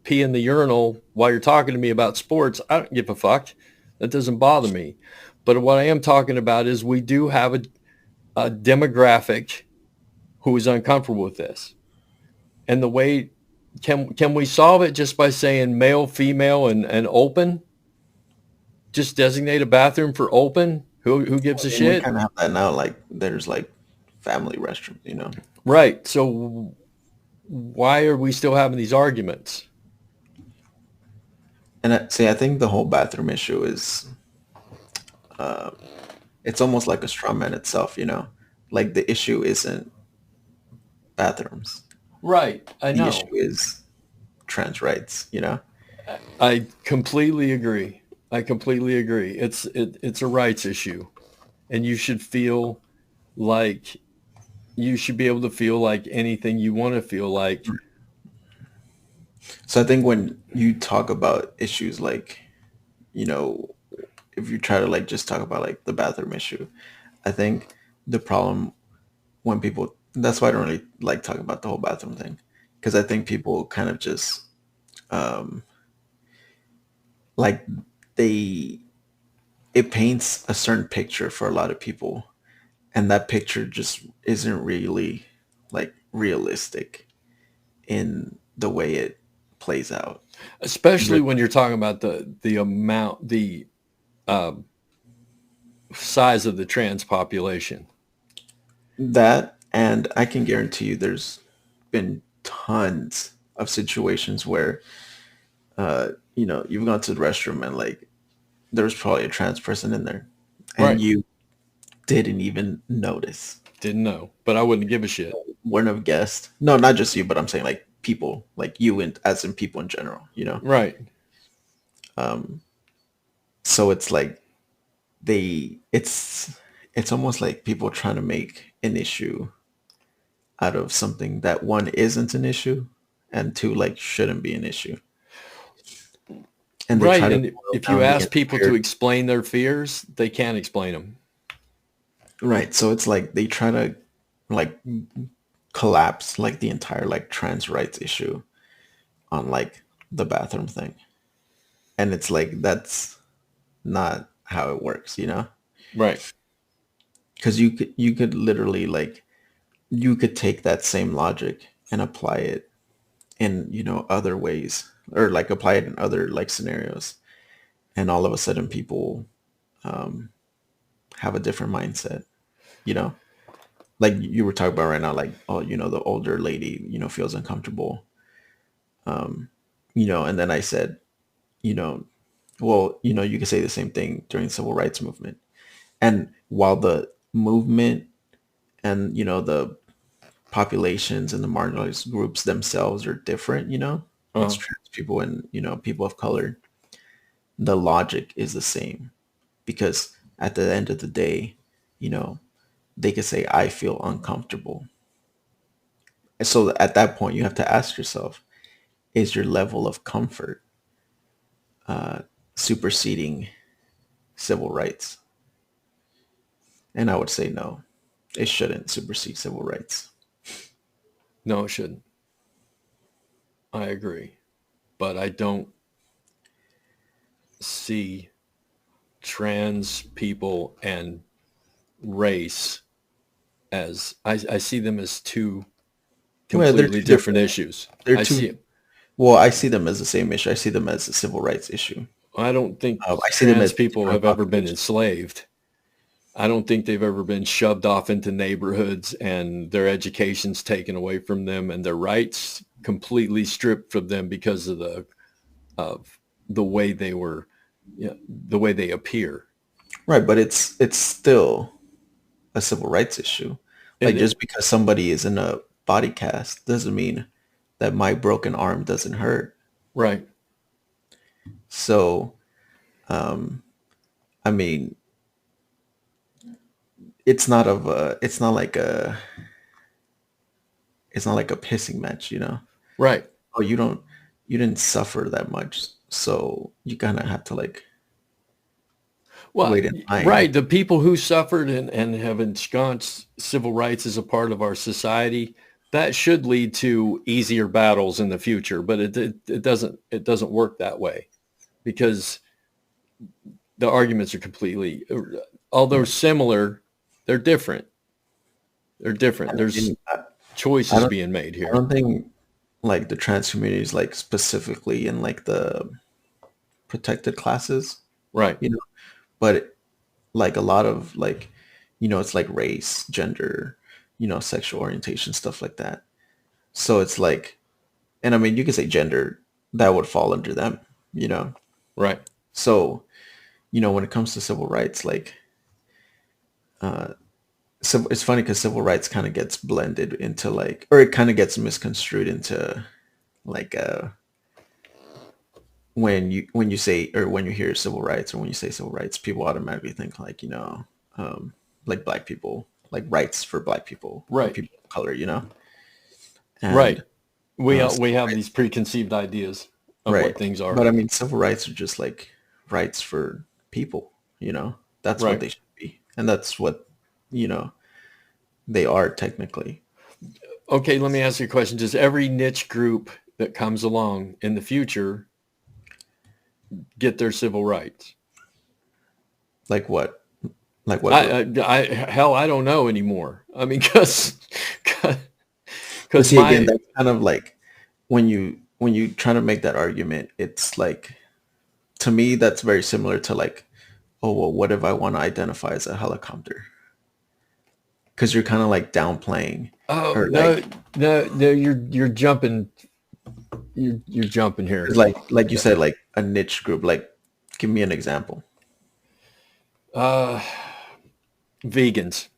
Speaker 2: pee in the urinal while you're talking to me about sports, I don't give a fuck. That doesn't bother me. But what I am talking about is we do have a demographic who is uncomfortable with this. And the way can we solve it just by saying male, female, and open? Just designate a bathroom for open? Who gives a
Speaker 3: I mean, we
Speaker 2: shit?
Speaker 3: kind of have that now. Like there's like family restrooms.
Speaker 2: Right. So why are we still having these arguments?
Speaker 3: And see, I think the whole bathroom issue is, it's almost like a straw man itself. Like the issue isn't bathrooms.
Speaker 2: Right. I
Speaker 3: The issue
Speaker 2: know.
Speaker 3: is trans rights.
Speaker 2: I completely agree. I completely agree. It's a rights issue, and like you should be able to feel like anything you want to feel like.
Speaker 3: So I think when you talk about issues like, you know, if you try to like just talk about like the bathroom issue, I think the problem when people, that's why I don't really like talking about the whole bathroom thing, because I think people kind of just um, like they, it paints a certain picture for a lot of people, and that picture just isn't really like realistic in the way it plays out.
Speaker 2: Especially
Speaker 3: You're-
Speaker 2: when you're talking about the uh, size of the trans population.
Speaker 3: That, and I can guarantee you there's been tons of situations where you've gone to the restroom and like there was probably a trans person in there and
Speaker 2: Right.
Speaker 3: you didn't even notice.
Speaker 2: Didn't know, but I wouldn't give a shit.
Speaker 3: Wouldn't have guessed. No, not just you, but I'm saying like people, like you and as in people in general, you know?
Speaker 2: Right.
Speaker 3: Um, so it's like it's almost like people trying to make an issue out of something that one isn't an issue and two like shouldn't be an issue. And they
Speaker 2: Right.
Speaker 3: try to
Speaker 2: And
Speaker 3: boil
Speaker 2: if you
Speaker 3: down the
Speaker 2: ask people to
Speaker 3: entire
Speaker 2: explain their fears, they can't explain them.
Speaker 3: right. So it's like they try to like collapse like the entire like trans rights issue on like the bathroom thing. And it's like that's not how it works, you know?
Speaker 2: Right.
Speaker 3: Because you could literally like you could take that same logic and apply it in, other ways or like apply it in other like scenarios. And all of a sudden people um, have a different mindset, you know? Like you were talking about right now, like, oh, the older lady, feels uncomfortable. And then I said, you know, well, you could say the same thing during the civil rights movement. And while the movement and, the populations and the marginalized groups themselves are different, it's
Speaker 2: Uh,
Speaker 3: trans people and, people of color, the logic is the same because at the end of the day, you know, they could say, I feel uncomfortable. And so at that point, you have to ask yourself, is your level of comfort superseding civil rights? And I would say no, it shouldn't supersede civil rights.
Speaker 2: no, it shouldn't. I agree. But I don't see trans people and race as I see them as two
Speaker 3: Well, they're
Speaker 2: completely
Speaker 3: two
Speaker 2: different
Speaker 3: different.
Speaker 2: issues.
Speaker 3: They're
Speaker 2: I
Speaker 3: two.
Speaker 2: see
Speaker 3: Well, I see them as the same issue. I see them as a civil rights issue.
Speaker 2: I don't think
Speaker 3: I see them
Speaker 2: trans
Speaker 3: as
Speaker 2: people
Speaker 3: different
Speaker 2: have ever been
Speaker 3: populations.
Speaker 2: enslaved. I don't think they've ever been shoved off into neighborhoods and their education's taken away from them and their rights completely stripped from them because of the way they were, the way they appear.
Speaker 3: Right, but it's still a civil rights issue. Like
Speaker 2: It
Speaker 3: just because somebody is in a body cast doesn't mean that my broken arm doesn't hurt.
Speaker 2: right.
Speaker 3: So, I mean, it's not like a pissing match,
Speaker 2: Right.
Speaker 3: Oh, you didn't suffer that much, so you kind of have to like
Speaker 2: Well,
Speaker 3: wait in line.
Speaker 2: right. The people who suffered and have ensconced civil rights as a part of our society, that should lead to easier battles in the future, but it doesn't work that way because the arguments are completely, although similar, they're different. They're different. There's
Speaker 3: And I
Speaker 2: choices
Speaker 3: don't
Speaker 2: being made
Speaker 3: I
Speaker 2: here.
Speaker 3: don't think like the trans community is like specifically in like the protected classes,
Speaker 2: Right.
Speaker 3: you know, but like a lot of like, it's like race, gender, sexual orientation, stuff like that. So it's like, and I mean, you could say gender, that would fall under them, you know?
Speaker 2: Right.
Speaker 3: So, when it comes to civil rights, like, so it's funny because civil rights kind of gets blended into like, or it kind of gets misconstrued into like when you say, or when you hear civil rights, or when you say civil rights, people automatically think like, um, like black people, like rights for black people or
Speaker 2: Right.
Speaker 3: people of color,
Speaker 2: Right.
Speaker 3: and
Speaker 2: We
Speaker 3: civil
Speaker 2: have these
Speaker 3: rights,
Speaker 2: preconceived ideas of
Speaker 3: right?
Speaker 2: what things are.
Speaker 3: But I mean, civil rights are just like rights for people, That's what
Speaker 2: Right.
Speaker 3: they should be, and that's what you know they are technically.
Speaker 2: Okay, let me ask you a question. Does every niche group that comes along in the future get their civil rights?
Speaker 3: Like what? Like what group?
Speaker 2: Hell, I don't know anymore. I mean, because
Speaker 3: But see, again,
Speaker 2: my
Speaker 3: that's kind of like when you try to make that argument, it's like, to me that's very similar to like, oh well, what if I want to identify as a helicopter? Because you're kind of like downplaying,
Speaker 2: oh
Speaker 3: or
Speaker 2: no,
Speaker 3: like,
Speaker 2: no, you're jumping, you're jumping here.
Speaker 3: 'cause like you said, like a niche group. Like, give me an example.
Speaker 2: Uh, vegans,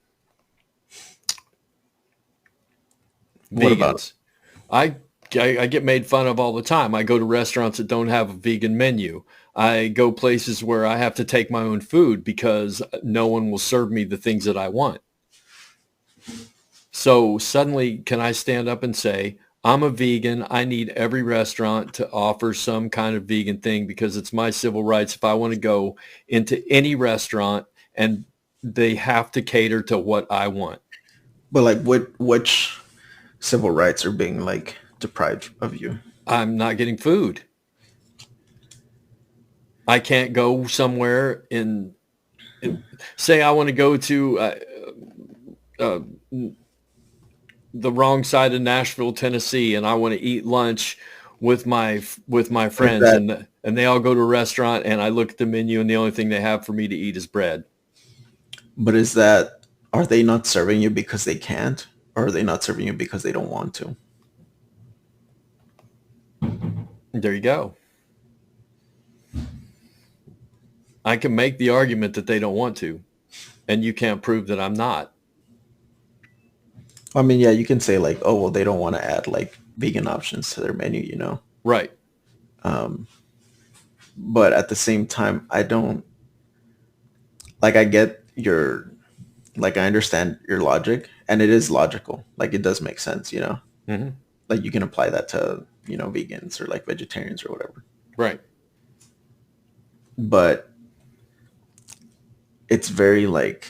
Speaker 3: What about
Speaker 2: vegans. I, I get made fun of all the time. I go to restaurants that don't have a vegan menu. I go places where I have to take my own food because no one will serve me the things that I want. So suddenly, can I stand up and say, I'm a vegan. I need every restaurant to offer some kind of vegan thing because it's my civil rights if I want to go into any restaurant and they have to cater to what I want.
Speaker 3: but like which civil rights are being like deprived of you?
Speaker 2: I'm not getting food. I can't go somewhere say I want to go to uh, the wrong side of Nashville, Tennessee, and I want to eat lunch with my
Speaker 3: But is
Speaker 2: friends,
Speaker 3: that
Speaker 2: and they all go to a restaurant, and I look at the menu, and the only thing they have for me to eat is bread.
Speaker 3: but is that are they not serving you because they can't, or are they not serving you because they don't want to?
Speaker 2: There you go. I can make the argument that they don't want to, and you can't prove that I'm not.
Speaker 3: I mean, yeah, you can say like, oh well, they don't want to add like vegan options to their menu.
Speaker 2: Right.
Speaker 3: But at the same time, I don't like. I get your like. I understand your logic, and it is logical. Like, it does make sense.
Speaker 2: Hmm.
Speaker 3: Like, you can apply that to vegans or like vegetarians or whatever.
Speaker 2: Right.
Speaker 3: But it's very like,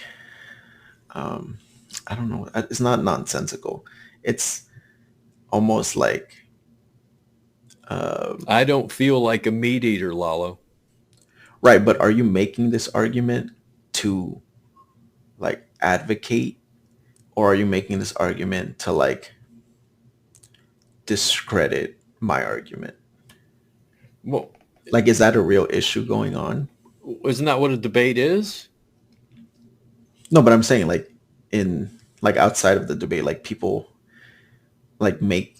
Speaker 3: um, I don't know. It's not nonsensical. It's almost like, um,
Speaker 2: I don't feel like a meat eater, Lalo.
Speaker 3: right. But are you making this argument to like advocate, or are you making this argument to like discredit my argument?
Speaker 2: Well,
Speaker 3: Like, is that a real issue going on?
Speaker 2: isn't that what a debate is?
Speaker 3: No, but I'm saying like, in like outside of the debate, like people like make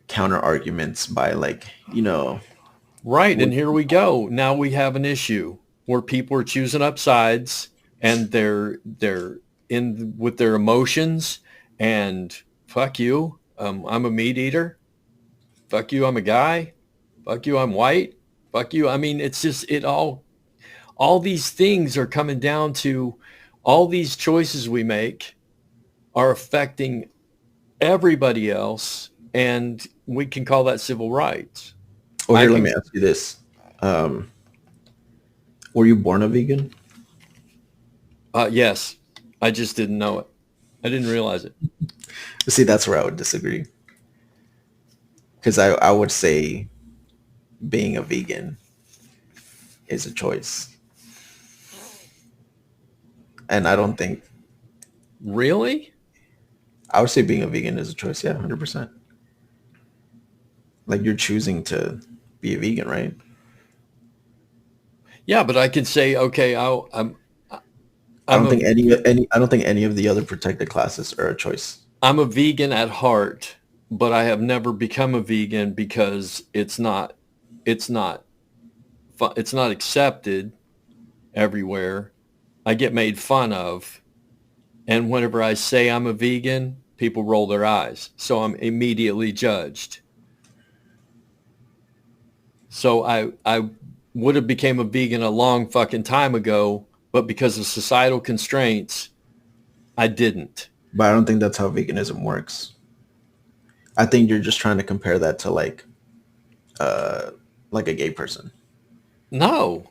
Speaker 3: counter arguments by like,
Speaker 2: Right.
Speaker 3: would-
Speaker 2: And here we go. Now we have an issue where people are choosing up sides and they're in with their emotions and fuck you. I'm a meat eater. Fuck you. I'm a guy. Fuck you. I'm white. Fuck you. I mean, it's just all these things are coming down to all these choices we make are affecting everybody else. And we can call that civil rights.
Speaker 3: oh,
Speaker 2: I
Speaker 3: here, let me
Speaker 2: can,
Speaker 3: ask you this. Um, were you born a vegan?
Speaker 2: yes, I just didn't know it. I didn't realize it.
Speaker 3: See, that's where I would disagree. Because I would say being a vegan is a choice. And I don't think,
Speaker 2: Really?
Speaker 3: I would say being a vegan is a choice. Yeah, 100%. Like, you're choosing to be a vegan, right?
Speaker 2: Yeah, but I could say, okay,
Speaker 3: I
Speaker 2: I'm
Speaker 3: don't
Speaker 2: a
Speaker 3: think I don't think any of the other protected classes are a choice.
Speaker 2: I'm a vegan at heart, but I have never become a vegan because it's not it's not accepted everywhere. I get made fun of, and whenever I say I'm a vegan, people roll their eyes, so I'm immediately judged. So I would have became a vegan a long fucking time ago, but because of societal constraints, I didn't.
Speaker 3: But I don't think that's how veganism works. I think you're just trying to compare that to like a gay person.
Speaker 2: No.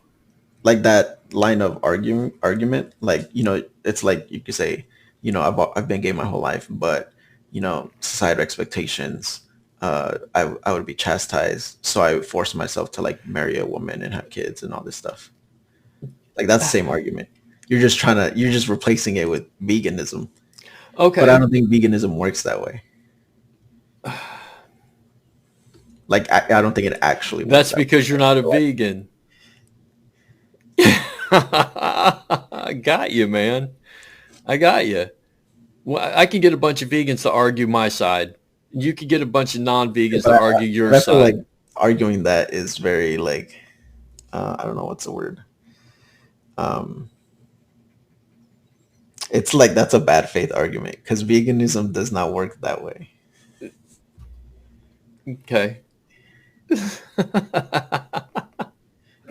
Speaker 3: Like that line of argument, like, it's like you could say, I've been gay my whole life, but societal expectations, I would be chastised, so I would force myself to like marry a woman and have kids and all this stuff. Like that's the same argument. You're just replacing it with veganism. But I
Speaker 2: Okay.
Speaker 3: don't think veganism works that way. Like I don't think it actually works
Speaker 2: That's
Speaker 3: that way.
Speaker 2: because you're not a vegan. I got you, man. I got you. Well, I can get a bunch of vegans to argue my side. You could get a bunch of non-vegans to
Speaker 3: But
Speaker 2: argue your
Speaker 3: I feel like
Speaker 2: side.
Speaker 3: arguing that is very like I don't know what's the word. Um, it's like that's a bad faith argument because veganism does not work that way.
Speaker 2: Okay.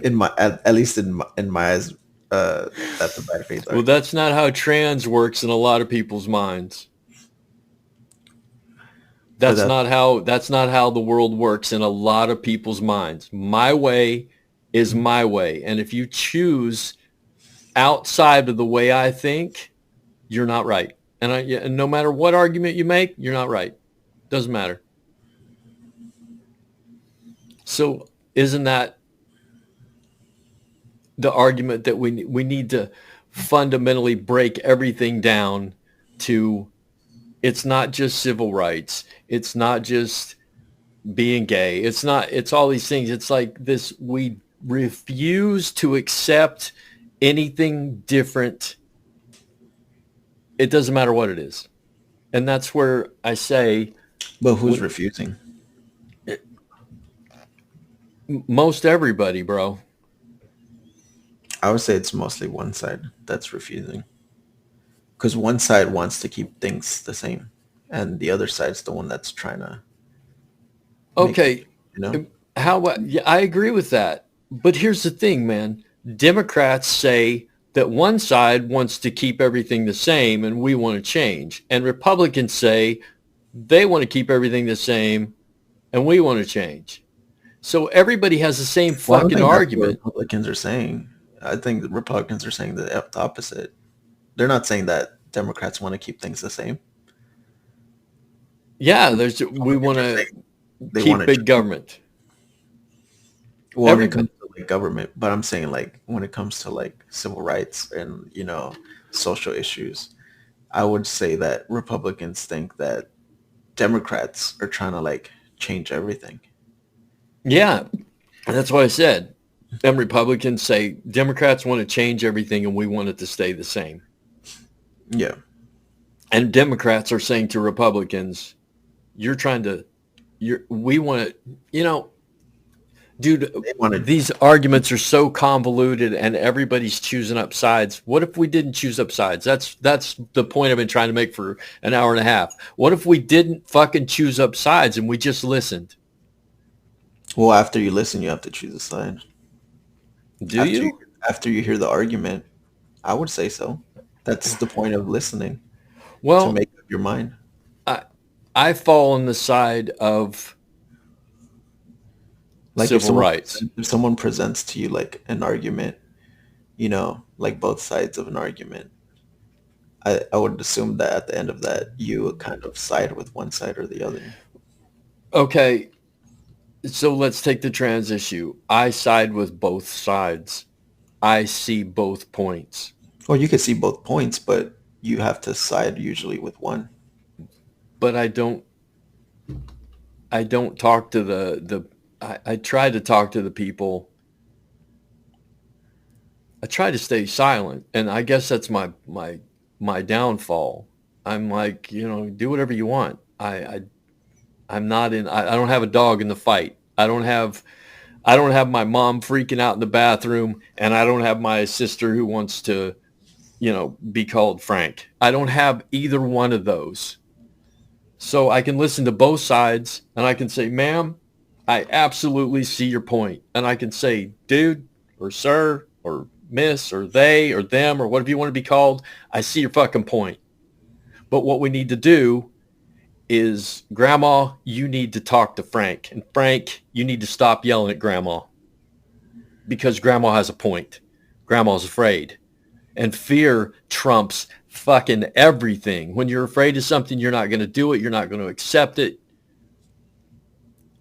Speaker 3: At least in my eyes, that's a bad faith
Speaker 2: Well,
Speaker 3: argument.
Speaker 2: that's not how trans works in a lot of people's minds.
Speaker 3: But
Speaker 2: That's not how the world works in a lot of people's minds. My way is my way. And if you choose outside of the way I think, you're not right. And no matter what argument you make, you're not right. Doesn't matter. So isn't that the argument that we need to fundamentally break everything down to? It's not just civil rights. It's not just being gay. It's all these things. It's like this, we refuse to accept anything different. It doesn't matter what it is. And that's where I say
Speaker 3: who's refusing?
Speaker 2: most everybody, bro.
Speaker 3: I would say it's mostly one side that's refusing because one side wants to keep things the same, and the other side's the one that's trying to make it,
Speaker 2: Okay,
Speaker 3: you know.
Speaker 2: yeah, I agree with that. But here's the thing, man. Democrats say that one side wants to keep everything the same and we want to change. And Republicans say they want to keep everything the same and we want to change. So everybody has the same
Speaker 3: Well, I don't
Speaker 2: fucking
Speaker 3: think that's what
Speaker 2: argument.
Speaker 3: Republicans are saying. I think the Republicans are saying the opposite. They're not saying that Democrats want to keep things the same.
Speaker 2: Yeah, we want
Speaker 3: Republicans are
Speaker 2: to
Speaker 3: saying they want
Speaker 2: keep
Speaker 3: to
Speaker 2: big
Speaker 3: change.
Speaker 2: government.
Speaker 3: Well, when it comes
Speaker 2: Everybody.
Speaker 3: to like government, but I'm saying like when it comes to like civil rights and social issues, I would say that Republicans think that Democrats are trying to like change everything.
Speaker 2: Yeah, that's what I said. And Republicans say Democrats want to change everything and we want it to stay the same.
Speaker 3: Yeah.
Speaker 2: And Democrats are saying to Republicans, we want to, dude,
Speaker 3: They want to.
Speaker 2: these arguments are so convoluted and everybody's choosing up sides. What if we didn't choose up sides? That's the point I've been trying to make for an hour and a half. What if we didn't fucking choose up sides and we just listened?
Speaker 3: Well, after you listen, you have to choose a side.
Speaker 2: Do you?
Speaker 3: After you hear the argument, I would say so. That's the point of listening, to
Speaker 2: Well,
Speaker 3: make up your mind.
Speaker 2: I, I fall on the side of
Speaker 3: Like
Speaker 2: civil rights.
Speaker 3: if someone presents to you like an argument, like both sides of an argument, I would assume that at the end of that, you would kind of side with one side or the other.
Speaker 2: Okay, so let's take the trans issue. I side with both sides. I see both points.
Speaker 3: Well, you could see both points, but you have to side usually with one.
Speaker 2: But I don't talk to I try to talk to the people. I try to stay silent, and I guess that's my downfall. I'm like, do whatever you want. I'm not in. I don't have a dog in the fight. I don't have my mom freaking out in the bathroom, and I don't have my sister who wants to, be called Frank. I don't have either one of those. So I can listen to both sides, and I can say, ma'am, I absolutely see your point. And I can say, dude, or sir, or miss, or they, or them, or whatever you want to be called. I see your fucking point. But what we need to do is, Grandma, you need to talk to Frank. And Frank, you need to stop yelling at Grandma. Because Grandma has a point. Grandma's afraid. And fear trumps fucking everything. When you're afraid of something, you're not going to do it. You're not going to accept it.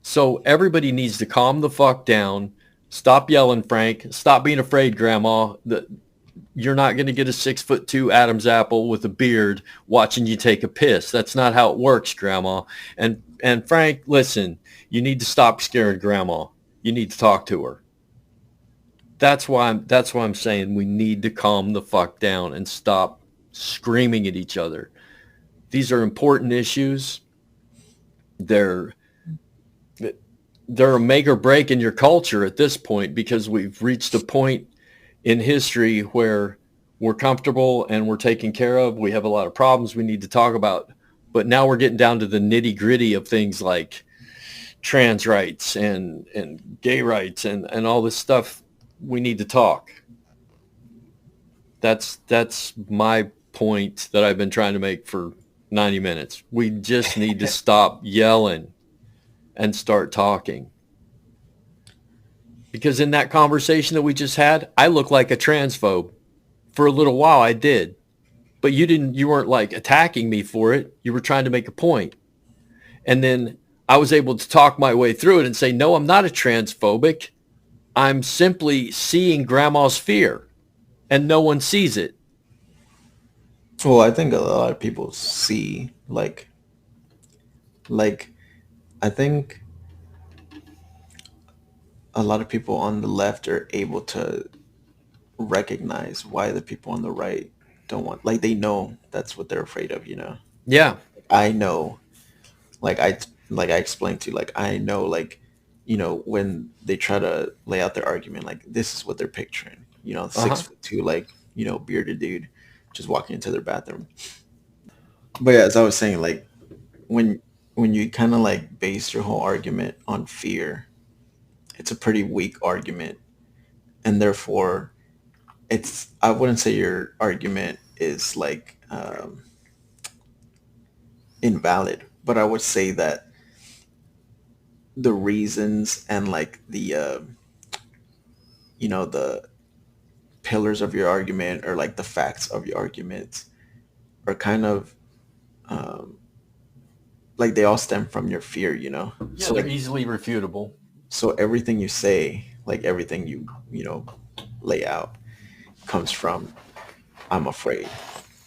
Speaker 2: So everybody needs to calm the fuck down. Stop yelling, Frank. Stop being afraid, Grandma. You're not going to get a 6'2" Adam's apple with a beard watching you take a piss. That's not how it works, Grandma. And Frank, listen, you need to stop scaring Grandma. You need to talk to her. That's why I'm saying we need to calm the fuck down and stop screaming at each other. These are important issues. They're a make or break in your culture at this point, because we've reached a point in history where we're comfortable and we're taken care of. We have a lot of problems we need to talk about, but now we're getting down to the nitty gritty of things like trans rights and gay rights and all this stuff. We need to talk. That's my point that I've been trying to make for 90 minutes. We just need to stop yelling and start talking. Because in that conversation that we just had, I look like a transphobe. For a little while I did. But you weren't like attacking me for it. You were trying to make a point. And then I was able to talk my way through it and say, no, I'm not a transphobic. I'm simply seeing Grandma's fear, and no one sees it.
Speaker 3: Well, I think a lot of people see like I think a lot of people on the left are able to recognize why the people on the right don't want, like, they know that's what they're afraid of, you know.
Speaker 2: Yeah.
Speaker 3: I know, I explained to you, like, I know, like, you know, when they try to lay out their argument, like, this is what they're picturing, you know, 6'2", like, you know, bearded dude just walking into their bathroom. But yeah, as I was saying, like, when you kind of like base your whole argument on fear, it's a pretty weak argument, and therefore I wouldn't say your argument is like invalid, but I would say that the reasons and like the you know, the pillars of your argument, or like the facts of your argument, are kind of like they all stem from your fear, you know.
Speaker 2: Yeah,
Speaker 3: So
Speaker 2: they're
Speaker 3: like,
Speaker 2: easily refutable.
Speaker 3: so everything you say, like everything you know, lay out, comes from, I'm afraid.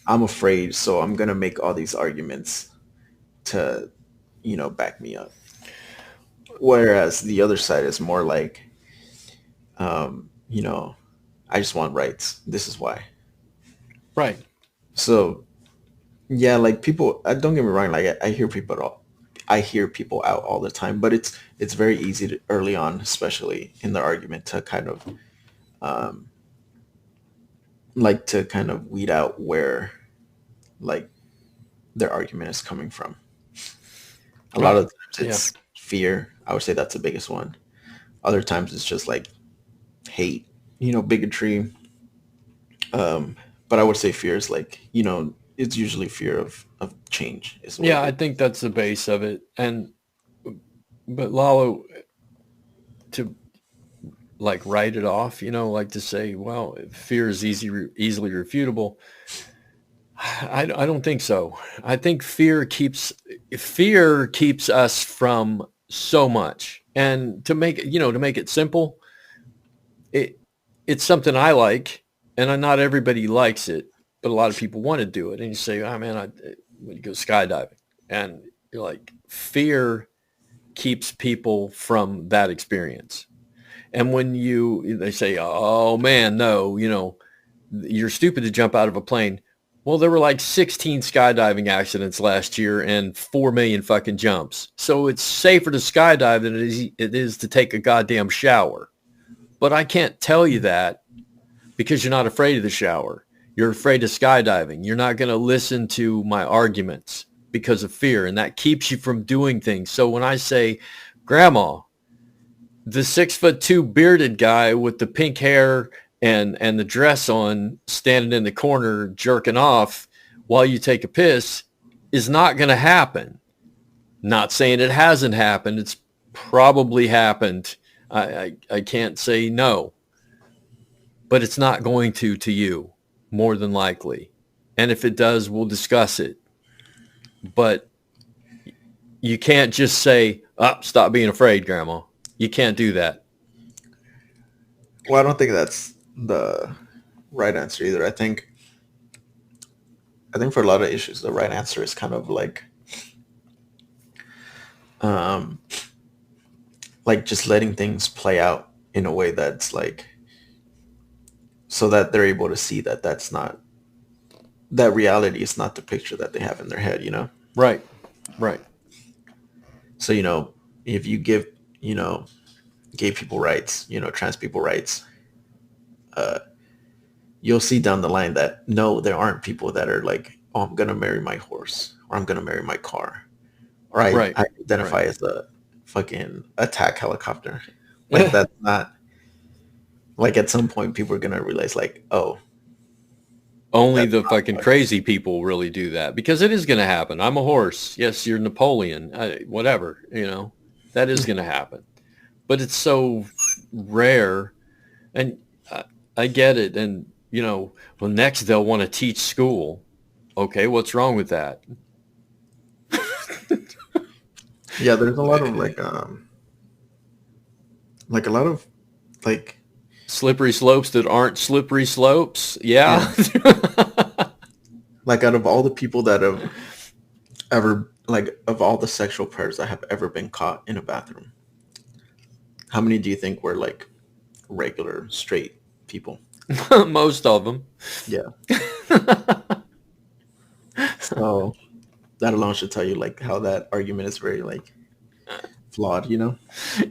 Speaker 3: I'm afraid, so I'm gonna make all these arguments to, you know, back me up. Whereas the other side is more like, you know, I just want rights. This is why.
Speaker 2: Right.
Speaker 3: So yeah, like people, don't get me wrong. Like I hear people out all the time, but it's very easy to, early on, especially in the argument, to kind of like to kind of weed out where like their argument is coming from. A lot of times it's fear. I would say that's the biggest one. Other times it's just like hate, you know, bigotry. But I would say fear is like, you know, it's usually fear of change.
Speaker 2: Yeah, I think that's the base of it. But Lalo, to like write it off, you know, like to say, well, fear is easily refutable. I don't think so. I think fear keeps us from so much. And to make it simple, it's something I like, and not everybody likes it, but a lot of people want to do it. And you say, oh man, when you go skydiving, and you're like, fear keeps people from that experience. And when they say, oh man, no, you know, you're stupid to jump out of a plane. Well, there were like 16 skydiving accidents last year and 4 million fucking jumps. So it's safer to skydive than it is to take a goddamn shower. But I can't tell you that, because you're not afraid of the shower. You're afraid of skydiving. You're not going to listen to my arguments because of fear, and that keeps you from doing things. So when I say, Grandma, the 6'2" bearded guy with the pink hair and the dress on, standing in the corner jerking off while you take a piss, is not going to happen. Not saying it hasn't happened. It's probably happened. I can't say no, but it's not going to you, more than likely. And if it does, we'll discuss it. But you can't just say, stop being afraid, Grandma. You can't do that.
Speaker 3: Well, I don't think that's the right answer either. I think for a lot of issues, the right answer is kind of like just letting things play out in a way that's like, so that they're able to see that that's not, that reality is not the picture that they have in their head, you know?
Speaker 2: Right.
Speaker 3: So, if you give, gay people rights, trans people rights, you'll see down the line that no, there aren't people that are like, oh, I'm going to marry my horse, or I'm going to marry my car, or I identify as a fucking attack helicopter. Like that's not, like at some point people are going to realize like, oh,
Speaker 2: only the fucking crazy people really do that, because it is going to happen. I'm a horse. Yes, you're Napoleon. Whatever, that is going to happen. But it's so rare. And I get it. And, well, next they'll want to teach school. Okay, what's wrong with that?
Speaker 3: Yeah, there's a lot of like a lot of like
Speaker 2: slippery slopes that aren't slippery slopes. Yeah.
Speaker 3: Like out of all the people that have ever, like of all the sexual predators that have ever been caught in a bathroom, how many do you think were like regular straight people?
Speaker 2: Most of them.
Speaker 3: Yeah. So that alone should tell you like how that argument is very like flawed,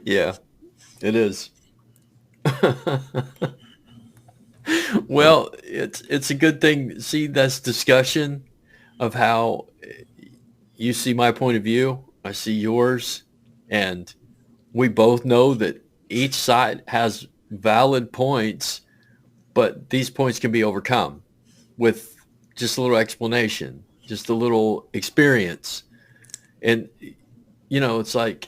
Speaker 2: Yeah, it is. Well, it's a good thing. See, that's discussion of how you see my point of view. I see yours, and we both know that each side has valid points, but these points can be overcome with just a little explanation, just a little experience. And, it's like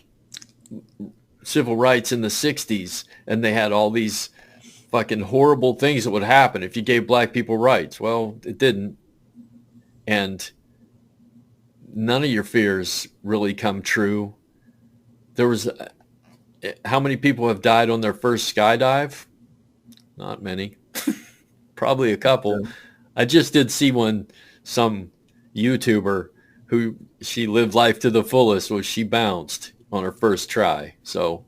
Speaker 2: civil rights in the 60s, and they had all these fucking horrible things that would happen if you gave black people rights. Well, it didn't. And none of your fears really come true. There was, how many people have died on their first skydive? Not many. Probably a couple. Yeah. I just did see some YouTuber who, she lived life to the fullest, was she bounced on her first try. So,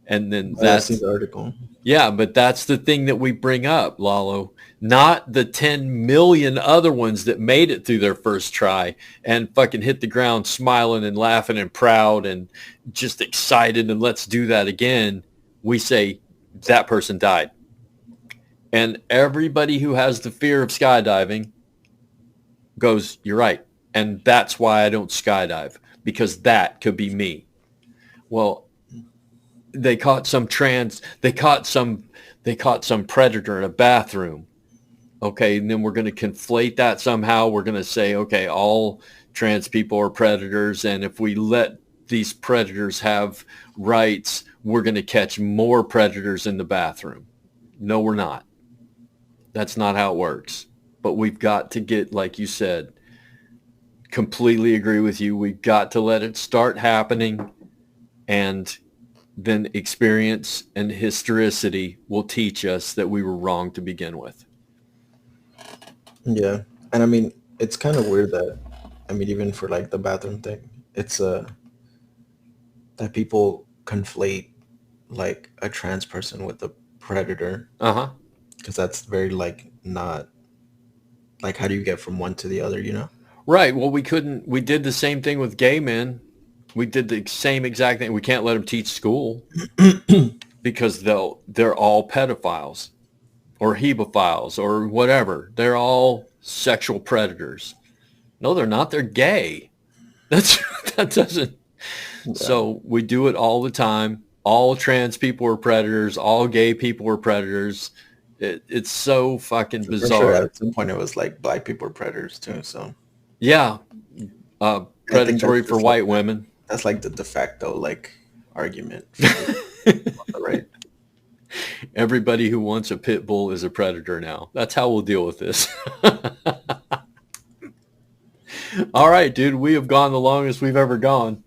Speaker 2: and then that's
Speaker 3: the article.
Speaker 2: Yeah, but that's the thing that we bring up, Lalo. Not the 10 million other ones that made it through their first try and fucking hit the ground smiling and laughing and proud and just excited and let's do that again. We say that person died. And everybody who has the fear of skydiving goes, you're right. And that's why I don't skydive, because that could be me. Well, they caught some predator in a bathroom. Okay, and then we're going to conflate that somehow. We're going to say, okay, all trans people are predators, and if we let these predators have rights, we're going to catch more predators in the bathroom. No, we're not. That's not how it works. But we've got to get, like you said, completely agree with you. We've got to let it start happening, and then experience and historicity will teach us that we were wrong to begin with.
Speaker 3: Yeah. And I mean, it's kind of weird that, even for like the bathroom thing, it's that people conflate like a trans person with a predator.
Speaker 2: Uh-huh.
Speaker 3: Because that's very like not, like how do you get from one to the other,
Speaker 2: Right. Well, we did the same thing with gay men. We did the same exact thing. We can't let them teach school because they're all pedophiles or hebophiles or whatever. They're all sexual predators. No, they're not. They're gay. That doesn't. Yeah. So we do it all the time. all trans people were predators, all gay people were predators. It's so fucking bizarre.
Speaker 3: For sure, at some point it was like black people are predators too. So
Speaker 2: yeah, predatory for white women.
Speaker 3: That's like the de facto like argument. Right.
Speaker 2: Everybody who wants a pit bull is a predator now. That's how we'll deal with this. All right, dude, we have gone the longest we've ever gone.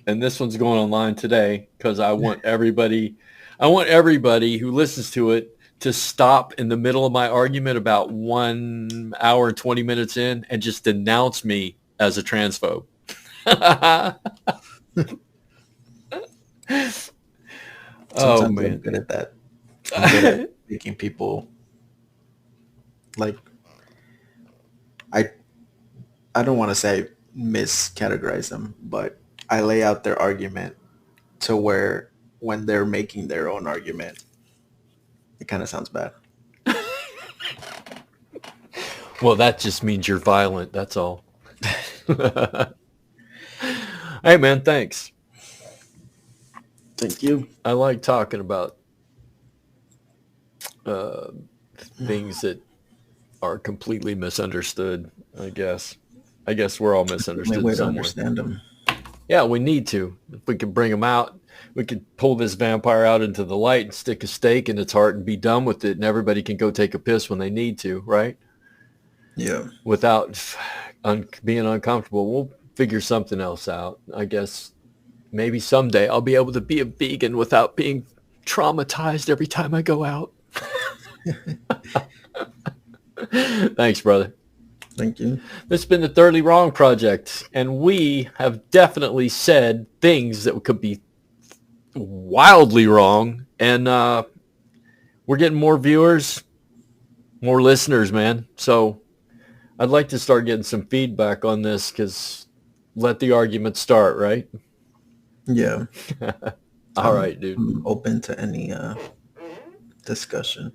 Speaker 2: And this one's going online today because I want everybody who listens to it to stop in the middle of my argument about 1 hour and 20 minutes in and just denounce me as a transphobe.
Speaker 3: Sometimes man. I'm good at that. I'm good at making people like I don't want to say miscategorize them, but I lay out their argument to where when they're making their own argument, it kind of sounds bad.
Speaker 2: Well, that just means you're violent. That's all. Hey, man, thanks.
Speaker 3: Thank you.
Speaker 2: I like talking about things that are completely misunderstood, I guess. I guess we're all misunderstood
Speaker 3: way to
Speaker 2: somewhere.
Speaker 3: Understand them.
Speaker 2: Yeah, we need to. If we can bring them out, we could pull this vampire out into the light and stick a stake in its heart and be done with it, and everybody can go take a piss when they need to, right?
Speaker 3: Yeah.
Speaker 2: Without being uncomfortable. We'll figure something else out. I guess maybe someday I'll be able to be a vegan without being traumatized every time I go out. Thanks, brother.
Speaker 3: Thank you.
Speaker 2: This has been the Thoroughly Wrong Project, and we have definitely said things that could be wildly wrong, and we're getting more viewers, more listeners, man. So I'd like to start getting some feedback on this, because let the argument start, right?
Speaker 3: Yeah.
Speaker 2: All right, dude.
Speaker 3: I'm open to any discussion.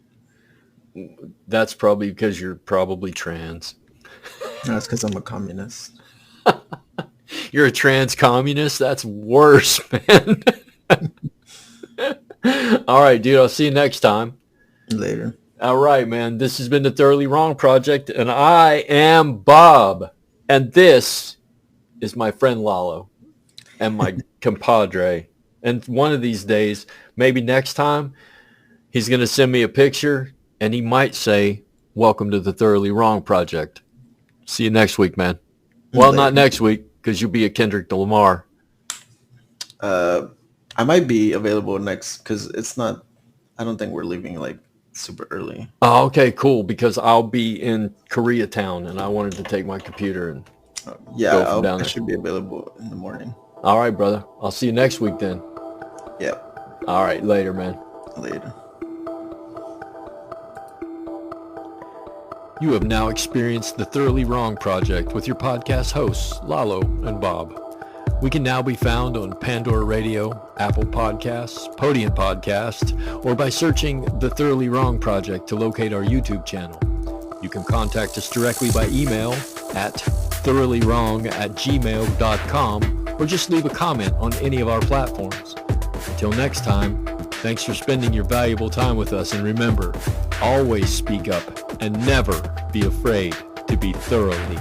Speaker 2: That's probably because you're probably trans.
Speaker 3: No, that's because I'm a communist.
Speaker 2: You're a trans communist? That's worse, man. All right, dude. I'll see you next time.
Speaker 3: Later.
Speaker 2: All right, man. This has been the Thoroughly Wrong Project, and I am Bob. And this is my friend Lalo and my compadre. And one of these days, maybe next time, he's going to send me a picture, and he might say, "Welcome to the Thoroughly Wrong Project." See you next week, man. Well,
Speaker 3: Later.
Speaker 2: not next week, because you'll be at Kendrick Lamar.
Speaker 3: I might be available next, because it's not, I don't think we're leaving like super early.
Speaker 2: Oh, okay, cool, because I'll be in Koreatown, and I wanted to take my computer and
Speaker 3: Yeah,
Speaker 2: down
Speaker 3: I
Speaker 2: there.
Speaker 3: should be available in the morning.
Speaker 2: All right, brother. I'll see you next week then.
Speaker 3: Yep.
Speaker 2: All right, later, man.
Speaker 3: Later.
Speaker 2: You have now experienced the Thoroughly Wrong Project with your podcast hosts, Lalo and Bob. We can now be found on Pandora Radio, Apple Podcasts, Podium Podcast, or by searching the Thoroughly Wrong Project to locate our YouTube channel. You can contact us directly by email at thoroughly-wrong@gmail.com, or just leave a comment on any of our platforms. Until next time, thanks for spending your valuable time with us, and remember, always speak up and never be afraid to be thoroughly